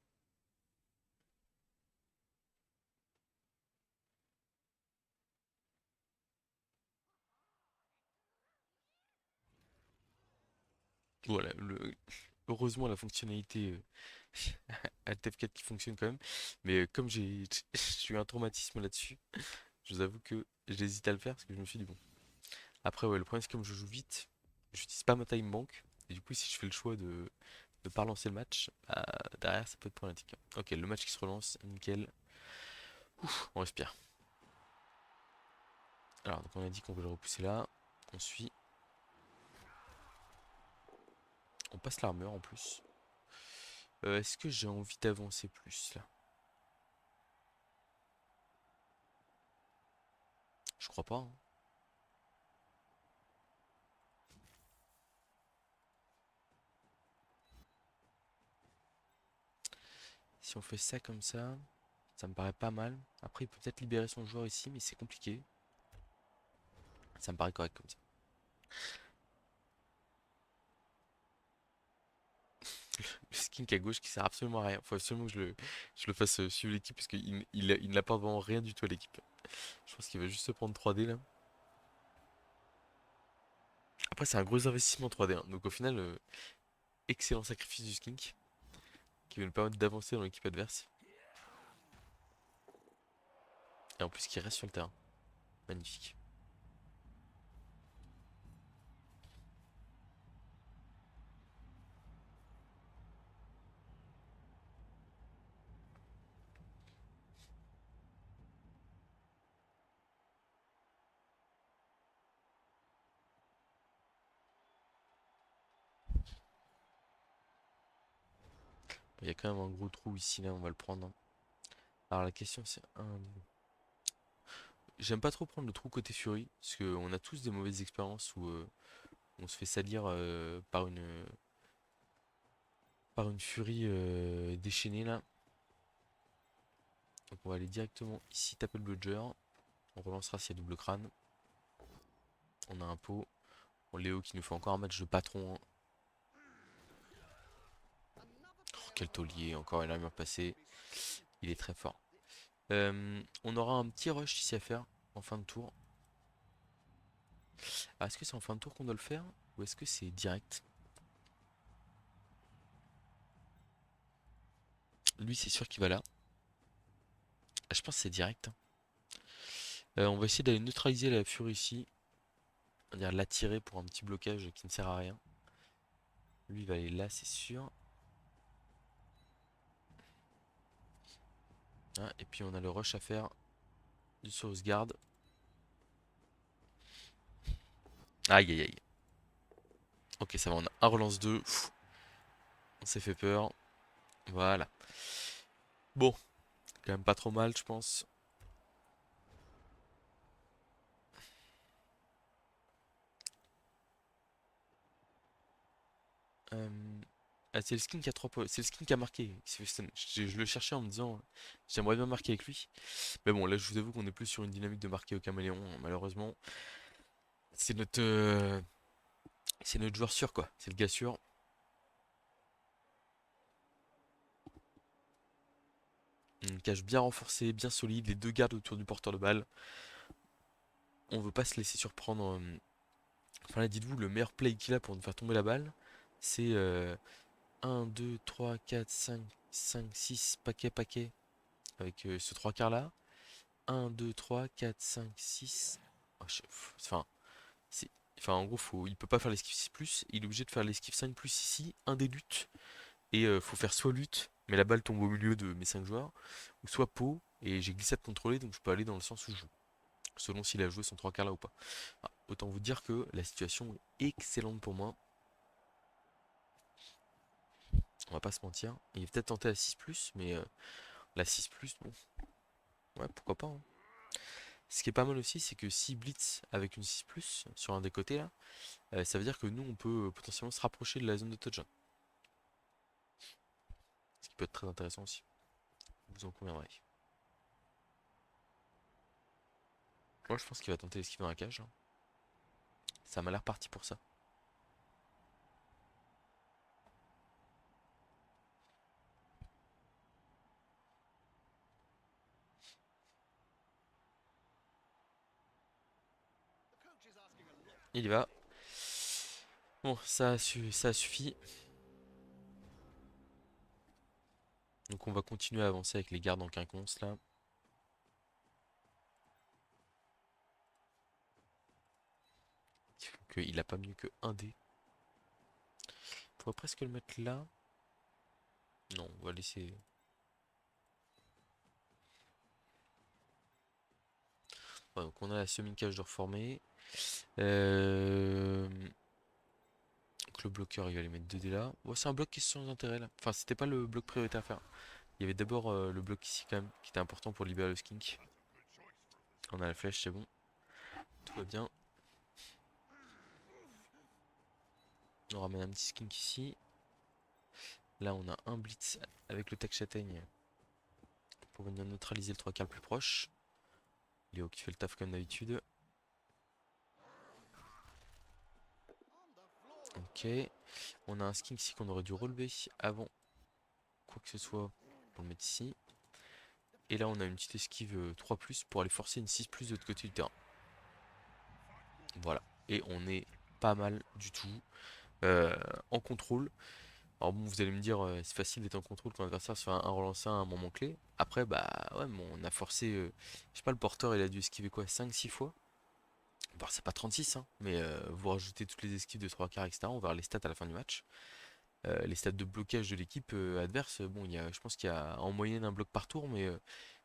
Voilà, heureusement la fonctionnalité Alt F4 qui fonctionne quand même. Mais comme j'ai eu un traumatisme là-dessus, je vous avoue que j'hésite à le faire parce que je me suis dit bon. Après ouais, le problème c'est que comme je joue vite, j'utilise pas ma time bank. Et du coup si je fais le choix de ne pas relancer le match, bah, derrière ça peut être problématique. Ok, le match qui se relance, nickel. Ouf, on respire. Alors donc on a dit qu'on veut le repousser là. On suit. On passe l'armure en plus. Est-ce que j'ai envie d'avancer plus là? Je crois pas, hein. Si on fait ça comme ça me paraît pas mal. Après, il peut peut-être libérer son joueur ici, mais c'est compliqué. Ça me paraît correct comme ça. Le skink à gauche qui sert absolument à rien. Faut absolument que je le fasse suivre l'équipe parce qu'il n'apporte vraiment rien du tout à l'équipe. Je pense qu'il va juste se prendre 3D là. Après, c'est un gros investissement 3D, hein. Donc au final, excellent sacrifice du skink qui va nous permettre d'avancer dans l'équipe adverse. Et en plus, qui reste sur le terrain. Magnifique. Il y a quand même un gros trou ici, là, on va le prendre, hein. Alors la question c'est un. J'aime pas trop prendre le trou côté Fury, parce qu'on a tous des mauvaises expériences où on se fait salir par une Fury déchaînée là. Donc on va aller directement ici taper le Bludger. On relancera s'il y a double crâne. On a un pot. Bon, Léo qui nous fait encore un match de patron, hein. Oh, quel taulier, encore une armure passée. Il est très fort. On aura un petit rush ici à faire en fin de tour. Ah, est-ce que c'est en fin de tour qu'on doit le faire ou est-ce que c'est direct? Lui, c'est sûr qu'il va là. Ah, je pense que c'est direct, hein. On va essayer d'aller neutraliser la furie ici. On va dire l'attirer pour un petit blocage qui ne sert à rien. Lui, il va aller là, c'est sûr. Ah, et puis on a le rush à faire du sauvegarde. Aïe aïe aïe. Ok, ça va, on a un relance 2. On s'est fait peur. Voilà. Bon, quand même pas trop mal, je pense. Euh, Ah, c'est le skin qui a 3 points. C'est le skin qui a marqué. Je le cherchais en me disant, j'aimerais bien marquer avec lui. Mais bon, là, je vous avoue qu'on est plus sur une dynamique de marquer au caméléon, hein. Malheureusement, c'est notre joueur sûr, quoi. C'est le gars sûr. Une cage bien renforcée, bien solide. Les deux gardes autour du porteur de balle. On veut pas se laisser surprendre. Enfin là, dites-vous, le meilleur play qu'il a pour nous faire tomber la balle, c'est 1, 2, 3, 4, 5, 5, 6 paquets avec ce 3 quarts là. 1, 2, 3, 4, 5, 6. Enfin, c'est- enfin, en gros, il peut pas faire l'esquive 6 plus, il est obligé de faire l'esquive 5 plus ici, un des luttes, et faut faire soit lutte, mais la balle tombe au milieu de mes 5 joueurs, ou soit pot, et j'ai glissade contrôlée, donc je peux aller dans le sens où je joue, selon s'il a joué son 3 quarts là ou pas. Ah, autant vous dire que la situation est excellente pour moi, on va pas se mentir. Il va peut-être tenter la 6 plus, mais la 6 plus, bon, ouais, pourquoi pas, hein. Ce qui est pas mal aussi, c'est que si blitz avec une 6 plus sur un des côtés là, ça veut dire que nous on peut potentiellement se rapprocher de la zone de touchdown. Ce qui peut être très intéressant aussi. Vous en conviendrez. Moi je pense qu'il va tenter l'esquive dans la cage, hein. Ça m'a l'air parti pour ça. Il y va. Bon, ça a suffi. Donc on va continuer à avancer avec les gardes en quinconce là. Qui font qu'il a pas mieux que un dé. On pourrait presque le mettre là. Non, on va laisser. Ouais, donc on a la semi-cage de reformer. Euh... Donc le bloqueur il va aller mettre 2 dés là. Ouais, c'est un bloc qui est sans intérêt là. Enfin, c'était pas le bloc prioritaire à faire. Il y avait d'abord le bloc ici quand même, qui était important pour libérer le skink. On a la flèche, c'est bon. Tout va bien. On ramène un petit skink ici. Là, on a un blitz avec le tech châtaigne pour venir neutraliser le 3 quarts le plus proche. Léo qui fait le taf comme d'habitude. Ok. On a un skink ici qu'on aurait dû relever avant quoi que ce soit pour le mettre ici. Et là, on a une petite esquive 3+ pour aller forcer une 6+ de l'autre côté du terrain. Voilà. Et on est pas mal du tout euh, en contrôle. Alors bon, vous allez me dire, c'est facile d'être en contrôle quand l'adversaire se fait un relancer à un moment clé. Après, bah ouais, mais on a forcé, je sais pas, le porteur, il a dû esquiver quoi, 5 6 fois. Bon, c'est pas 36, hein, mais vous rajoutez toutes les esquives de 3 quarts, etc. On verra les stats à la fin du match. Les stats de blocage de l'équipe adverse, bon, je pense qu'il y a en moyenne un bloc par tour, mais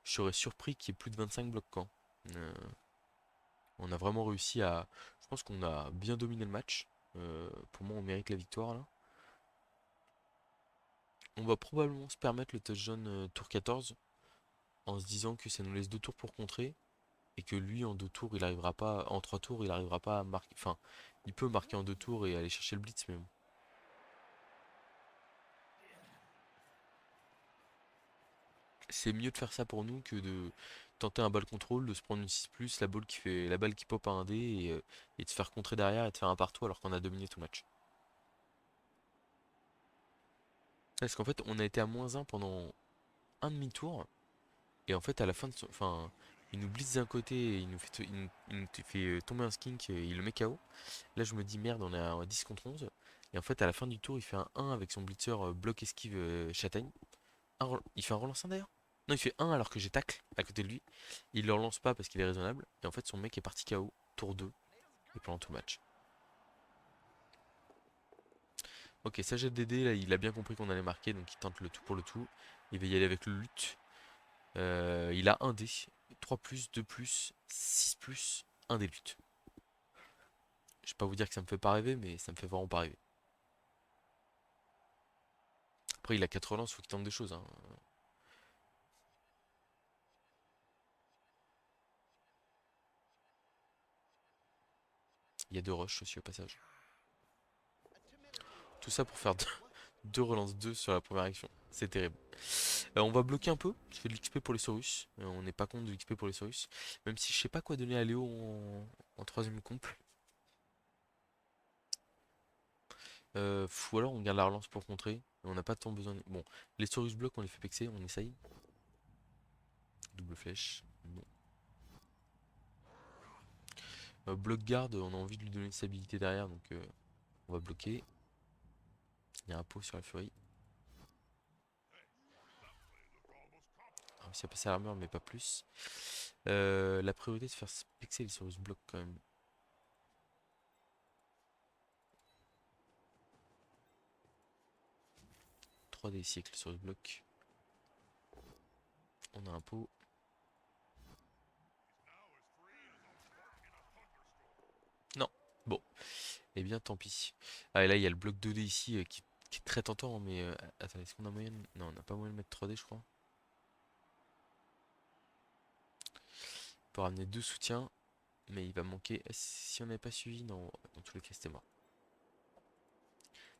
je serais surpris qu'il y ait plus de 25 blocs quand. Euh, on a vraiment réussi à. Je pense qu'on a bien dominé le match. Pour moi, on mérite la victoire là. On va probablement se permettre le touchdown tour 14 en se disant que ça nous laisse 2 tours pour contrer et que lui en 2 tours il arrivera pas, en 3 tours il arrivera pas à marquer. Enfin, il peut marquer en 2 tours et aller chercher le blitz, mais bon. C'est mieux de faire ça pour nous que de tenter un ball control, de se prendre une 6+, la balle qui pop à un dé et de se faire contrer derrière et de faire un partout alors qu'on a dominé tout le match. Parce qu'en fait, on a été à -1 pendant un demi-tour. Et en fait, à la fin de son. Enfin, il nous blitz d'un côté et il nous fait tomber un skink et il le met KO. Là, je me dis merde, on est à 10 contre 11. Et en fait, à la fin du tour, il fait un 1 avec son blitzer bloc esquive châtaigne. Il fait un relancin d'ailleurs? Non, il fait un alors que j'ai tacle à côté de lui. Il le relance pas parce qu'il est raisonnable. Et en fait, son mec est parti KO, tour 2 et pendant tout le match. Ok, ça j'ai DD, là, il a bien compris qu'on allait marquer, donc il tente le tout pour le tout. Il va y aller avec le lutte. Il a un dé, 3+, 2+, 6+, un dé lutte. Je vais pas vous dire que ça me fait pas rêver, mais ça me fait vraiment pas rêver. Après, il a 4 relances, faut qu'il tente des choses, hein. Il y a 2 rushs aussi au passage. Tout ça pour faire deux relances 2 sur la première action. C'est terrible. On va bloquer un peu. Je fais de l'XP pour les Saurus. On n'est pas contre de l'XP pour les Saurus. Même si je sais pas quoi donner à Léo en troisième comp. Ou alors on garde la relance pour contrer. On n'a pas tant besoin. Bon, les Saurus bloquent, on les fait pexer, on essaye. Double flèche. Bon. Bloc garde, on a envie de lui donner une stabilité derrière, donc on va bloquer. Il y a un pot sur la furie. On a réussi à passer à l'armure, mais pas plus. La priorité, c'est de faire pixel sur ce bloc quand même. Trois des siècles sur ce bloc. On a un pot. Non. Bon. Eh bien, tant pis. Ah, et là, il y a le bloc 2D ici qui est très tentant, mais attends, est-ce qu'on a moyen non, on n'a pas moyen de mettre 3D, je crois. On peut ramener 2 soutiens, mais il va manquer. Si on n'avait pas suivi, non, dans tous les cas, c'était mort.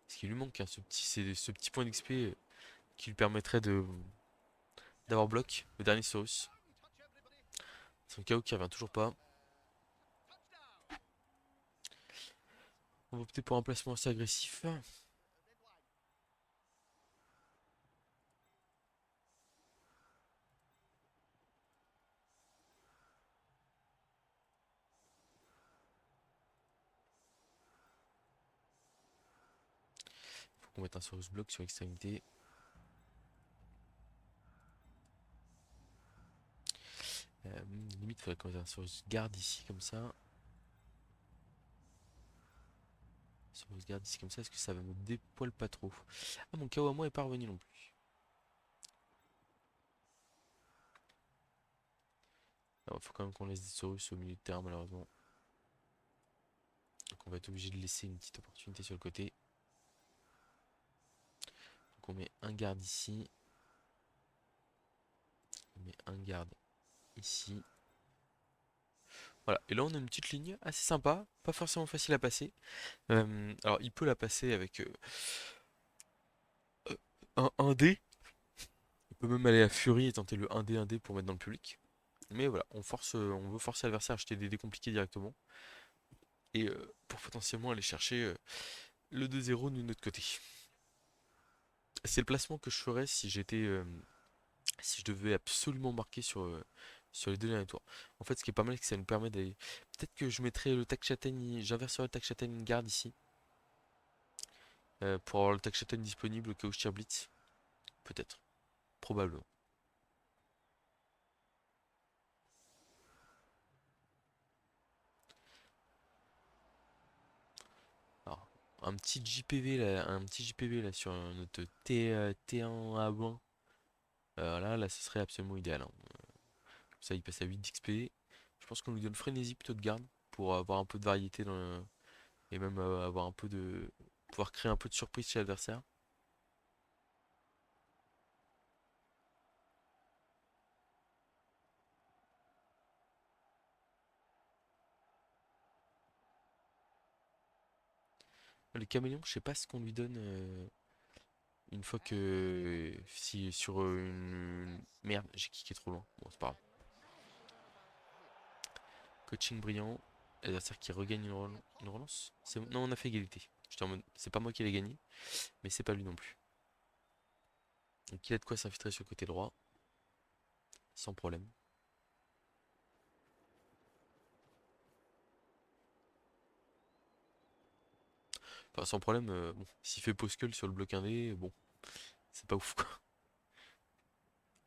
Ce qui lui manque, hein, ce petit point d'XP qui lui permettrait de d'avoir bloc le dernier Saurus. Son KO qui revient toujours pas. On va opter pour un placement assez agressif. Faut qu'on mette un Saurus bloc sur l'extrémité. Limite, il faudrait qu'on mette un Saurus garde ici comme ça. Saurus garde ici comme ça, est-ce que ça va me dépoile pas trop? Ah, mon KO à moi est pas revenu non plus. Il faut quand même qu'on laisse des Saurus au milieu de terrain malheureusement. Donc on va être obligé de laisser une petite opportunité sur le côté. Donc on met un garde ici. On met un garde ici. Voilà, et là on a une petite ligne assez sympa, pas forcément facile à passer. Alors il peut la passer avec un 1D. On peut même aller à Fury et tenter le 1D pour mettre dans le public. Mais voilà, on veut forcer l'adversaire à acheter des dés compliqués directement. Et pour potentiellement aller chercher le 2-0 de notre côté. C'est le placement que je ferais si si je devais absolument marquer sur les deux derniers tours. En fait, ce qui est pas mal, c'est que ça nous permet d'aller. Peut-être que je mettrais le tac châtaigne, j'inverserais le tac châtaigne garde ici. Pour avoir le tac châtaigne disponible au cas où je tire blitz. Peut-être. Probablement. Alors, un petit JPV là sur notre T1A1. Là, ce serait absolument idéal, hein. Comme ça, il passe à 8 d'XP. Je pense qu'on lui donne frénésie plutôt de garde pour avoir un peu de variété et même avoir un peu de. Pouvoir créer un peu de surprise chez l'adversaire. Les caméléons, je sais pas ce qu'on lui donne une fois que. Si sur Merde, j'ai kické trop loin. Bon, c'est pas grave. Coaching brillant. L'adversaire qui regagne une relance. Non, on a fait égalité. J'étais en mode, c'est pas moi qui l'ai gagné, mais c'est pas lui non plus. Donc il a de quoi s'infiltrer sur le côté droit, sans problème. Enfin, sans problème, bon, s'il fait Poskull sur le bloc 1D, bon, c'est pas ouf quoi.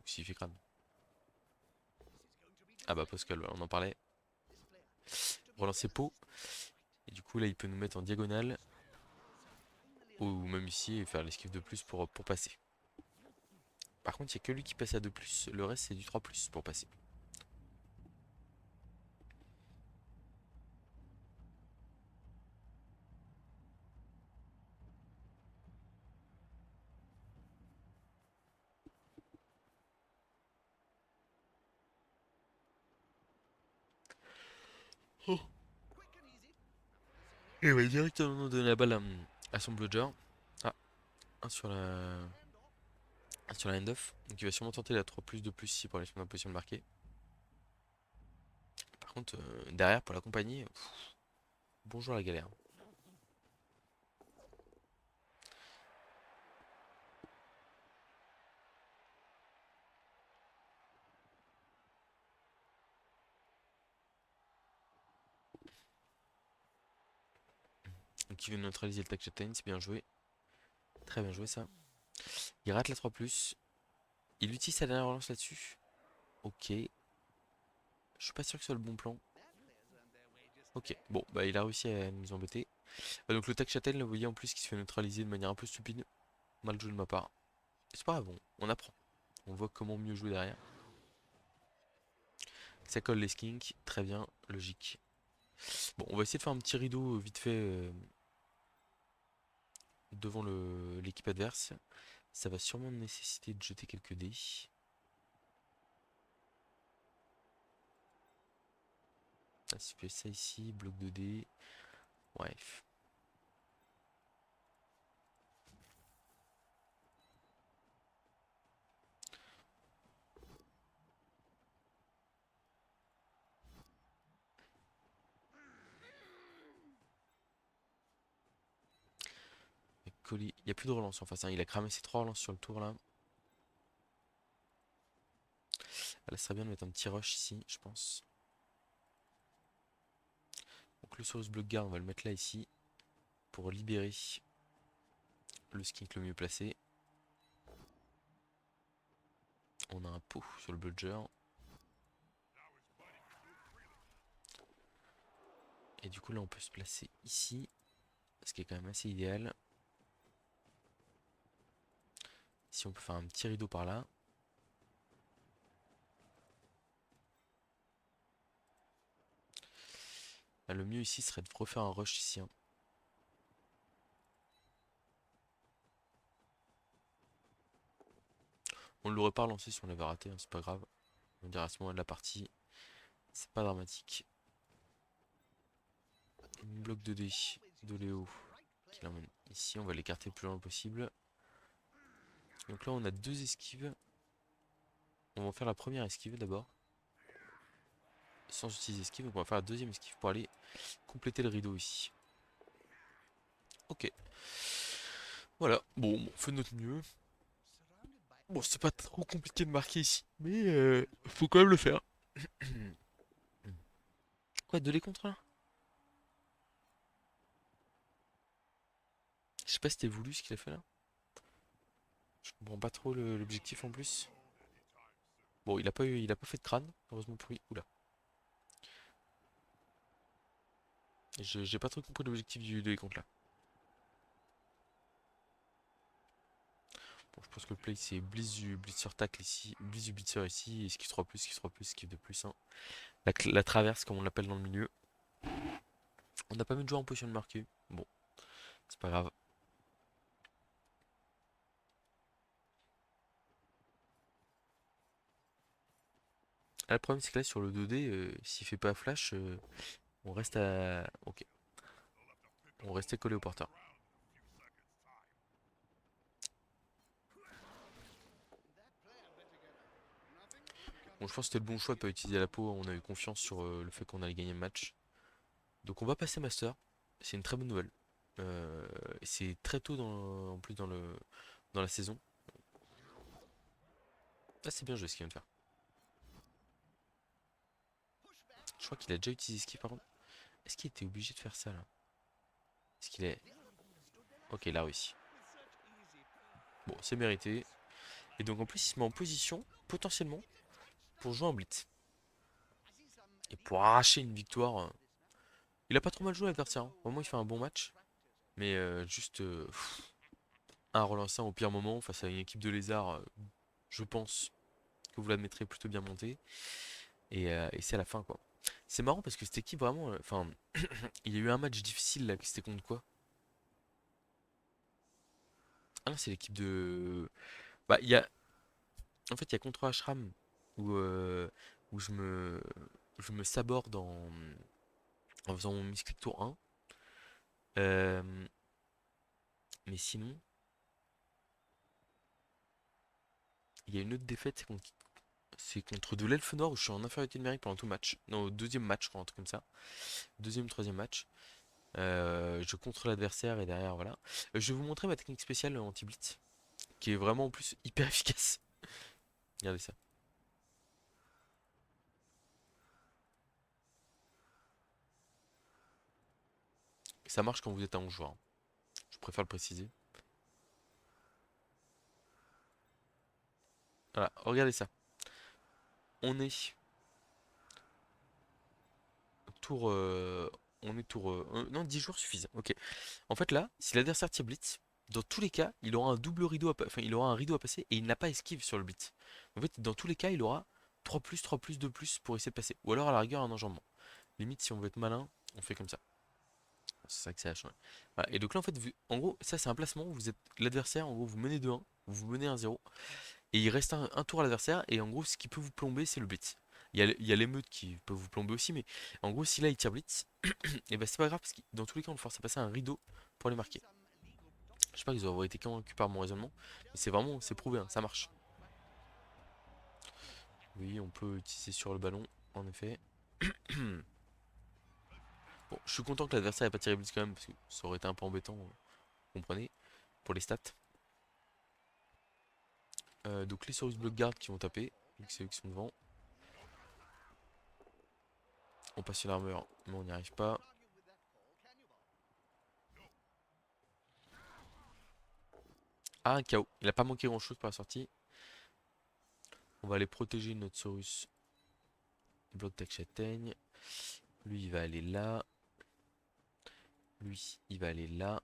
Ou s'il fait crâne. Ah bah Poskull, voilà, on en parlait. Relancer pot. Et du coup là il peut nous mettre en diagonale. Ou même ici et faire l'esquive de plus pour passer. Par contre il n'y a que lui qui passe à 2 plus, le reste c'est du 3 plus pour passer. Oh. Et il va directement donner la balle à son bludger. Ah, un un sur la end-off. Donc il va sûrement tenter la 3 plus de plus ici pour aller se mettre en position de marquer. Par contre, derrière pour l'accompagner, bonjour la galère. Donc il veut neutraliser le tag chatain, c'est bien joué. Très bien joué ça. Il rate la 3 plus. Il utilise sa dernière relance là-dessus. Ok. Je suis pas sûr que ce soit le bon plan. Ok. Bon, bah il a réussi à nous embêter. Donc le tag chatain, là, vous voyez en plus qui se fait neutraliser de manière un peu stupide. Mal joué de ma part. C'est pas grave, on apprend. On voit comment mieux jouer derrière. Ça colle les skinks. Très bien, logique. Bon, on va essayer de faire un petit rideau vite fait devant l'équipe adverse. Ça va sûrement nécessiter de jeter quelques dés. Ah, si je fais ça ici, bloc de dés. Bref. Il n'y a plus de relance en face, hein. Il a cramé ses 3 relances sur le tour là. Là, ça serait bien de mettre un petit rush ici, je pense. Donc le Saurus Block Guard, on va le mettre là ici. Pour libérer le skink le mieux placé. On a un pot sur le Bludger. Et du coup là on peut se placer ici. Ce qui est quand même assez idéal. Si on peut faire un petit rideau par là. Là, le mieux ici serait de refaire un rush ici, hein. On ne l'aurait pas relancé si on l'avait raté, hein, c'est pas grave. On dirait à ce moment de la partie, c'est pas dramatique. Une bloc de dés de Léo qui l'emmène ici, on va l'écarter le plus loin possible. Donc là, on a deux esquives. On va faire la première esquive d'abord, sans utiliser esquive. Donc on va faire la deuxième esquive pour aller compléter le rideau ici. Ok. Voilà. Bon, on fait de notre mieux. Bon, c'est pas trop compliqué de marquer ici, mais faut quand même le faire. Quoi, de les contre là? Je sais pas si c'était voulu ce qu'il a fait là. Je comprends pas trop l'objectif en plus. Bon, il a pas fait de crâne, heureusement pour lui. Oula. J'ai pas trop compris l'objectif du de les contre là. Bon, je pense que le play c'est Blitzer tackle ici, Blitz du Blitzer ici, esquive 3+, esquive 3+, esquive 2+, hein. La traverse comme on l'appelle dans le milieu. On n'a pas mis de joueur en position de marquer. Bon, c'est pas grave. Ah, le problème c'est que là sur le 2D, s'il fait pas flash, on reste à. Ok. On restait collé au porteur. Bon, je pense que c'était le bon choix de pas utiliser la peau. On a eu confiance sur le fait qu'on allait gagner le match. Donc on va passer Master. C'est une très bonne nouvelle. Euh, c'est très tôt en plus dans la saison. Ah, c'est bien joué ce qu'il vient de faire. Je crois qu'il a déjà utilisé ski par contre. Est-ce qu'il était obligé de faire ça là? Est-ce qu'il est. Ok, il a réussi. Bon, c'est mérité. Et donc en plus, il se met en position, potentiellement, pour jouer en blitz. Et pour arracher une victoire. Il a pas trop mal joué l'adversaire, hein. Au moins, il fait un bon match. Mais juste un relancé au pire moment face à une équipe de lézards, je pense que vous l'admettrez plutôt bien montée. Et c'est à la fin, quoi. C'est marrant parce que cette équipe, vraiment. Enfin, il y a eu un match difficile là, c'était contre quoi? Ah non, c'est l'équipe de. Bah, il y a. En fait, il y a contre Ashram où, où je me saborde en faisant mon misclick tour 1. Euh, mais sinon, il y a une autre défaite, c'est contre de l'Elfe Nord où je suis en infériorité numérique pendant tout le match. Non, au deuxième match, je crois, un truc comme ça. Deuxième, troisième match. Je contre l'adversaire et derrière, voilà. Je vais vous montrer ma technique spéciale anti-blitz, qui est vraiment en plus hyper efficace. Regardez ça. Ça marche quand vous êtes à 11 joueurs, hein. Je préfère le préciser. Voilà, regardez ça. On est tour. On est tour. Non, 10 joueurs suffisent. Ok. En fait, là, si l'adversaire tire blitz, dans tous les cas, il aura un double rideau enfin, il aura un rideau à passer et il n'a pas esquive sur le blitz. En fait, dans tous les cas, il aura 3+, 3+, 2+, pour essayer de passer. Ou alors, à la rigueur, un enjambement. Limite, si on veut être malin, on fait comme ça. C'est ça que ça a changé. Voilà. Et donc là, en fait, en gros, ça, c'est un placement. Vous êtes l'adversaire, en gros, vous menez 2-1, vous menez 1-0. Et il reste un tour à l'adversaire. Et en gros, ce qui peut vous plomber, c'est le blitz. Il y a l'émeute qui peut vous plomber aussi. Mais en gros, si là, il tire blitz, et ben c'est pas grave parce que dans tous les cas, on le force à passer un rideau pour les marquer. Je sais pas qu'ils auraient été convaincus par mon raisonnement, mais c'est prouvé, hein, ça marche. Oui, on peut utiliser sur le ballon, en effet. Bon, je suis content que l'adversaire ait pas tiré blitz quand même, parce que ça aurait été un peu embêtant, vous comprenez, pour les stats. Donc les Saurus Block Guard qui vont taper, vu que c'est eux qui sont devant. On passe sur l'armure, mais on n'y arrive pas. Ah, un KO. Il a pas manqué grand chose pour la sortie. On va aller protéger notre Saurus Block Tech Châtaigne. Lui, il va aller là. Lui, il va aller là.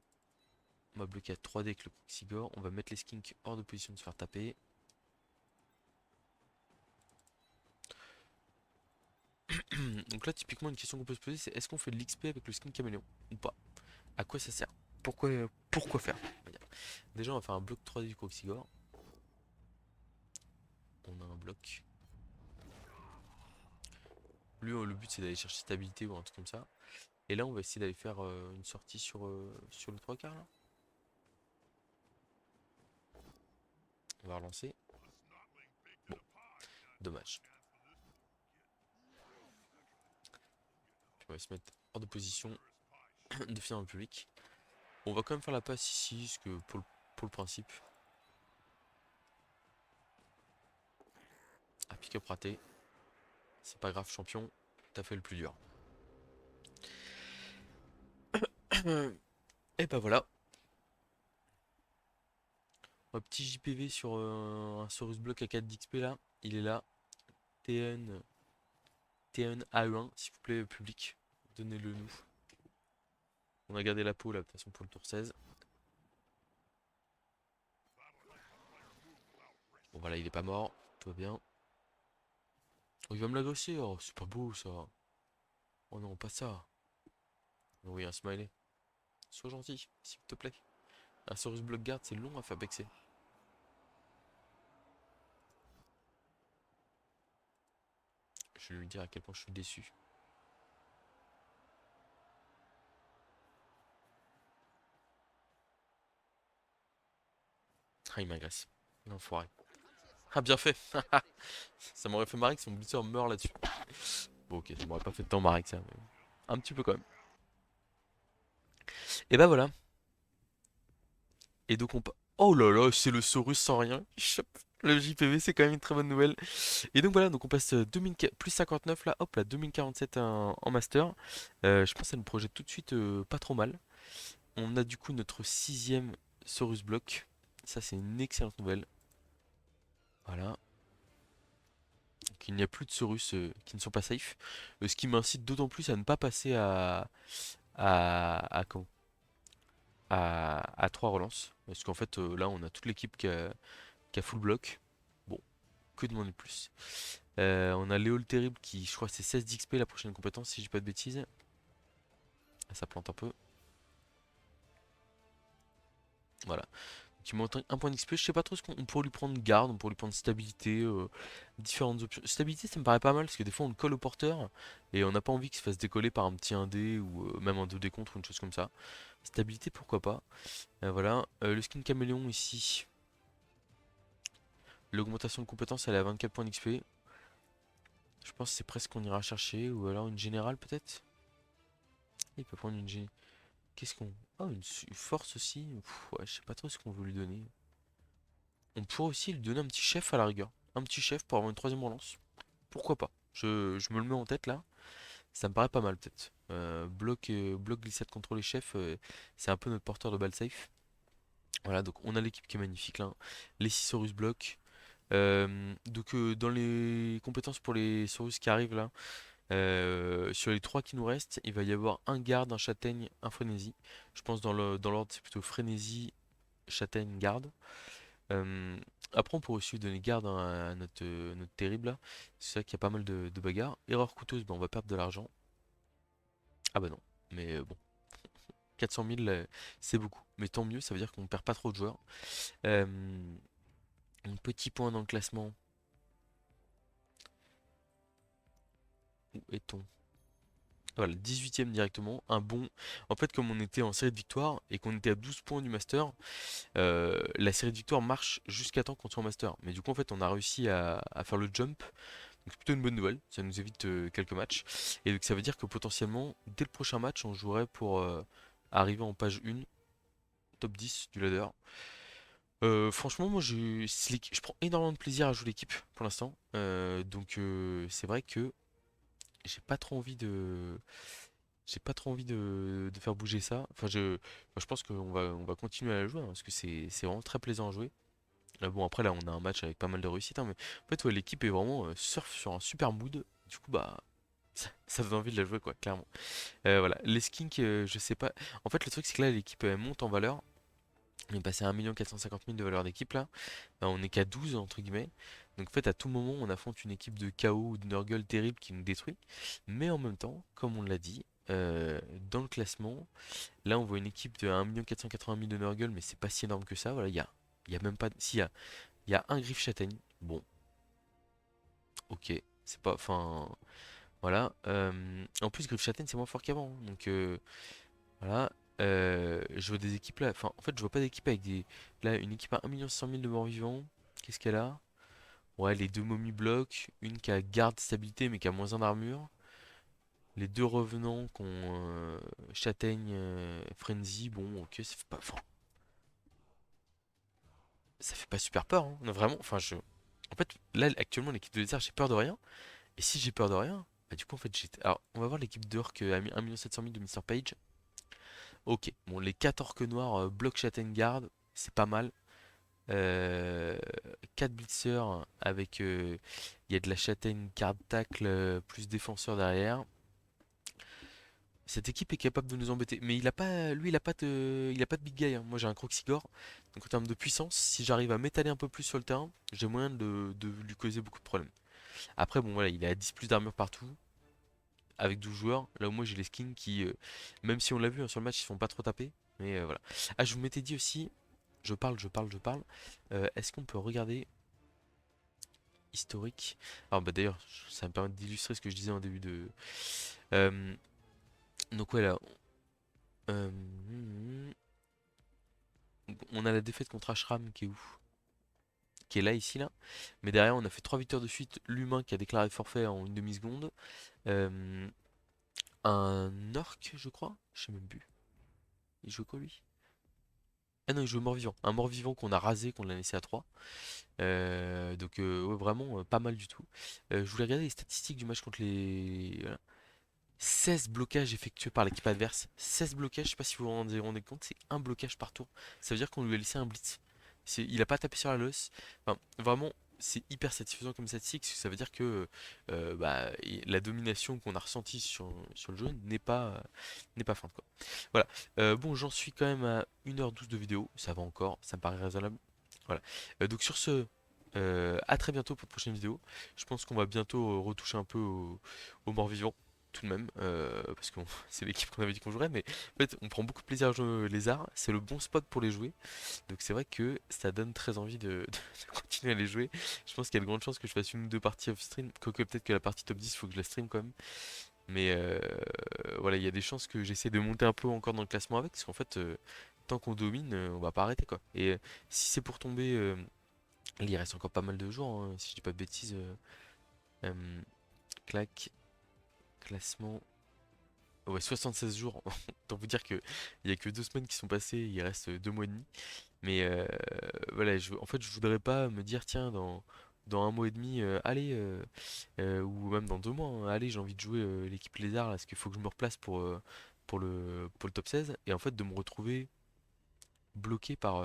On va bloquer à 3D avec le Proxygore. On va mettre les skinks hors de position de se faire taper. Donc là, typiquement, une question qu'on peut se poser, c'est est-ce qu'on fait de l'XP avec le skin caméléon ou pas? À quoi ça sert? Pourquoi faire? On va dire. Déjà, on va faire un bloc 3D du Proxygore. On a un bloc. Lui, le but, c'est d'aller chercher stabilité ou un truc comme ça. Et là, on va essayer d'aller faire une sortie sur le 3 quarts là. On va relancer. Bon, dommage. On va se mettre hors de position de finir le public. On va quand même faire la passe ici, parce que pour le principe. Ah, pick-up raté. C'est pas grave, champion. T'as fait le plus dur. Et bah voilà. Un petit JPV sur un Saurus Block à 4 d'XP là. Il est là. TN, TN AE1, s'il vous plaît, public. Donnez-le nous. On a gardé la peau là, de toute façon, pour le tour 16. Bon, voilà, il est pas mort. Tout va bien. Oh, il va me l'agresser. Oh, c'est pas beau ça. Oh non, pas ça. Oui, un smiley. Sois gentil, s'il te plaît. Un Saurus Block Guard, c'est long à faire bexer. Je vais lui dire à quel point je suis déçu. Ah, il m'agresse. L'enfoiré. Ah, bien fait. Ça m'aurait fait marrer que son blitzer meurt là-dessus. Bon, ok, ça m'aurait pas fait tant marrer que ça. Mais un petit peu quand même. Et bah voilà. Et donc Oh là là, c'est le Saurus sans rien. Il chope le JPV, c'est quand même une très bonne nouvelle. Et donc voilà, donc on passe plus 59 là, hop là, 2047 en master. Je pense que ça nous projette tout de suite pas trop mal. On a du coup notre sixième Saurus block. Ça c'est une excellente nouvelle. Voilà. Donc il n'y a plus de Saurus qui ne sont pas safe. Ce qui m'incite d'autant plus à ne pas passer à, comment à 3 relances. Parce qu'en fait là on a toute l'équipe qui a full block. Bon, que demander de plus. On a Léo le Terrible qui, je crois, c'est 16 d'XP la prochaine compétence, si j'ai pas de bêtises. Ah, ça plante un peu. Voilà. Donc, il monte un point d'XP. Je sais pas trop ce qu'on pourrait lui prendre garde, on pourrait lui prendre stabilité, différentes options. Stabilité, ça me paraît pas mal parce que des fois on le colle au porteur et on n'a pas envie qu'il se fasse décoller par un petit 1D ou même un 2D contre ou une chose comme ça. Stabilité, pourquoi pas. Voilà. Le skin caméléon ici. L'augmentation de compétence, elle est à 24 points d'XP. Je pense que c'est presque qu'on ira chercher. Ou alors une générale peut-être. Il peut prendre une générale. Qu'est-ce qu'on... Oh, une force aussi. Pff, ouais, je sais pas trop ce qu'on veut lui donner. On pourrait aussi lui donner un petit chef à la rigueur. Un petit chef pour avoir une troisième relance. Pourquoi pas? Je me le mets en tête là. Ça me paraît pas mal peut-être. Bloc glissade contre les chefs, c'est un peu notre porteur de balle safe. Voilà, donc on a l'équipe qui est magnifique là. Les 6 Saurus blocs. Dans les compétences pour les Saurus qui arrivent là, sur les 3 qui nous restent, il va y avoir un garde, un châtaigne, un frénésie. Je pense dans l'ordre c'est plutôt frénésie, châtaigne, garde. Euh, Après on pourrait aussi donner garde à notre terrible là. C'est vrai qu'il y a pas mal de bagarres. Erreur coûteuse, ben, on va perdre de l'argent. Ah bah non, mais bon, 400 000 c'est beaucoup. Mais tant mieux, ça veut dire qu'on perd pas trop de joueurs. Euh, un petit point dans le classement. Où est-on? Voilà, 18ème directement. Un bon. En fait, comme on était en série de victoires et qu'on était à 12 points du master, la série de victoires marche jusqu'à temps qu'on soit en master. Mais du coup, en fait, on a réussi à faire le jump. Donc, c'est plutôt une bonne nouvelle. Ça nous évite quelques matchs. Et donc, ça veut dire que potentiellement, dès le prochain match, on jouerait pour arriver en page 1, top 10 du ladder. Franchement, moi, je prends énormément de plaisir à jouer l'équipe pour l'instant. C'est vrai que j'ai pas trop envie de. J'ai pas trop envie de faire bouger ça. Enfin, je pense qu'on va continuer à la jouer hein, parce que c'est vraiment très plaisant à jouer. Bon, après, là, on a un match avec pas mal de réussite, hein, mais en fait, ouais, l'équipe est vraiment surf sur un super mood. Du coup, bah, ça donne envie de la jouer, quoi, clairement. Voilà, les skins, je sais pas. En fait, le truc, c'est que là, l'équipe elle monte en valeur. On est passé à 1 450 000 de valeur d'équipe là. On est qu'à 12 entre guillemets. Donc en fait à tout moment on affronte une équipe de KO ou de Nurgle terrible qui nous détruit. Mais en même temps, comme on l'a dit, dans le classement, là on voit une équipe de 1 480 000 de Nurgle, mais c'est pas si énorme que ça. Voilà, il y a même pas. Si, il y a un griffe châtaigne. Bon, ok. C'est pas. Enfin. Voilà. En plus, griffe châtaigne c'est moins fort qu'avant. Donc voilà. Je vois des équipes là. Enfin, en fait, je vois pas d'équipe avec des. Là, une équipe à 1 100 000 de morts vivants. Qu'est-ce qu'elle a? Ouais, les deux momies blocs, une qui a garde stabilité mais qui a moins un d'armure. Les deux revenants qui ont châtaigne frenzy, bon ok, ça fait pas super peur, hein. Non, vraiment, enfin En fait, là actuellement l'équipe de lézard j'ai peur de rien. Et si j'ai peur de rien, bah du coup en fait j'ai. Alors on va voir l'équipe d'orc à 1 700 000 de Mister Page. Ok, bon les 4 orques noirs bloc châtaigne garde, c'est pas mal. Euh, 4 blitzers avec il y a de la châtaigne card tacle plus défenseur derrière. Cette équipe est capable de nous embêter, mais il a pas de big guy, hein. Moi j'ai un Croxigore, donc en termes de puissance, si j'arrive à m'étaler un peu plus sur le terrain, j'ai moyen de lui causer beaucoup de problèmes. Après bon voilà, il est à 10 plus d'armure partout, avec 12 joueurs. Là où moi j'ai les skins qui, même si on l'a vu hein, sur le match, ils se font pas trop taper, mais voilà. Ah je vous m'étais dit aussi, je parle. Est-ce qu'on peut regarder historique? Alors bah d'ailleurs, ça me permet d'illustrer ce que je disais en début de. Euh, donc voilà. Euh, on a la défaite contre Ashram qui est où? Qui est là, ici, là. Mais derrière, on a fait 3 victoires de suite. L'humain qui a déclaré forfait en une demi-seconde. Euh, un orc, je crois. Je sais même plus. Il joue quoi, lui? Ah non, il joue mort-vivant. Un mort-vivant qu'on a rasé, qu'on a laissé à 3. Donc, ouais, vraiment, pas mal du tout. Je voulais regarder les statistiques du match contre les. Voilà. 16 blocages effectués par l'équipe adverse. 16 blocages, je sais pas si vous vous rendez compte, c'est un blocage par tour. Ça veut dire qu'on lui a laissé un blitz. Il a pas tapé sur la losse. Enfin, vraiment, c'est hyper satisfaisant comme statistique, parce que ça veut dire que bah, la domination qu'on a ressentie sur le jeu n'est pas feinte, quoi. Voilà. Bon, j'en suis quand même à 1h12 de vidéo. Ça va encore, ça me paraît raisonnable. Voilà. Donc sur ce, à très bientôt pour de prochaine vidéo. Je pense qu'on va bientôt retoucher un peu au mort-vivant tout de même, parce que c'est l'équipe qu'on avait dit qu'on jouerait, mais en fait on prend beaucoup de plaisir à jouer aux lézards, c'est le bon spot pour les jouer, donc c'est vrai que ça donne très envie de continuer à les jouer. Je pense qu'il y a de grandes chances que je fasse une ou deux parties off stream, quoique peut-être que la partie top 10 il faut que je la stream quand même, mais voilà, il y a des chances que j'essaie de monter un peu encore dans le classement avec, parce qu'en fait tant qu'on domine, on va pas arrêter quoi. Et si c'est pour tomber, il reste encore pas mal de jours, hein, si je dis pas de bêtises, euh, clac, classement. Ouais, 76 jours. Autant vous dire que il y a que 2 semaines qui sont passées, il reste 2 mois et demi. Mais voilà, en fait, je voudrais pas me dire, tiens, dans 1 mois et demi, allez, ou même dans 2 mois, hein, allez, j'ai envie de jouer l'équipe Lézard, là, parce qu'il faut que je me replace pour le top 16. Et en fait, de me retrouver bloqué par,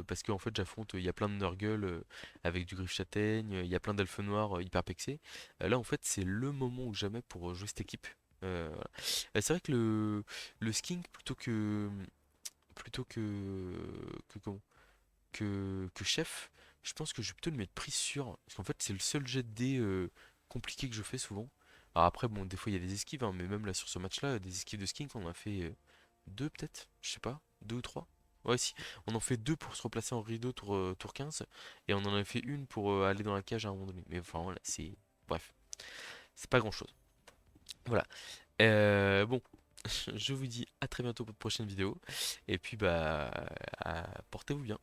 parce qu'en fait j'affronte, il y a plein de Nurgle avec du griffe châtaigne, il y a plein d'elfes noirs hyper pexés. Là en fait c'est le moment ou jamais pour jouer cette équipe. Voilà. C'est vrai que le skink plutôt que que chef, je pense que je vais plutôt le mettre prise sur, parce qu'en fait c'est le seul jet de dés compliqué que je fais souvent. Alors après bon des fois il y a des esquives hein, mais même là sur ce match là des esquives de skink on en a fait deux peut-être, je sais pas, deux ou trois. Ouais, si, on en fait deux pour se replacer en rideau tour 15, et on en a fait une pour aller dans la cage à un moment donné. Mais enfin voilà, c'est. Bref, c'est pas grand chose. Voilà. Bon, je vous dis à très bientôt pour de prochaine vidéo. Et puis bah, portez-vous bien.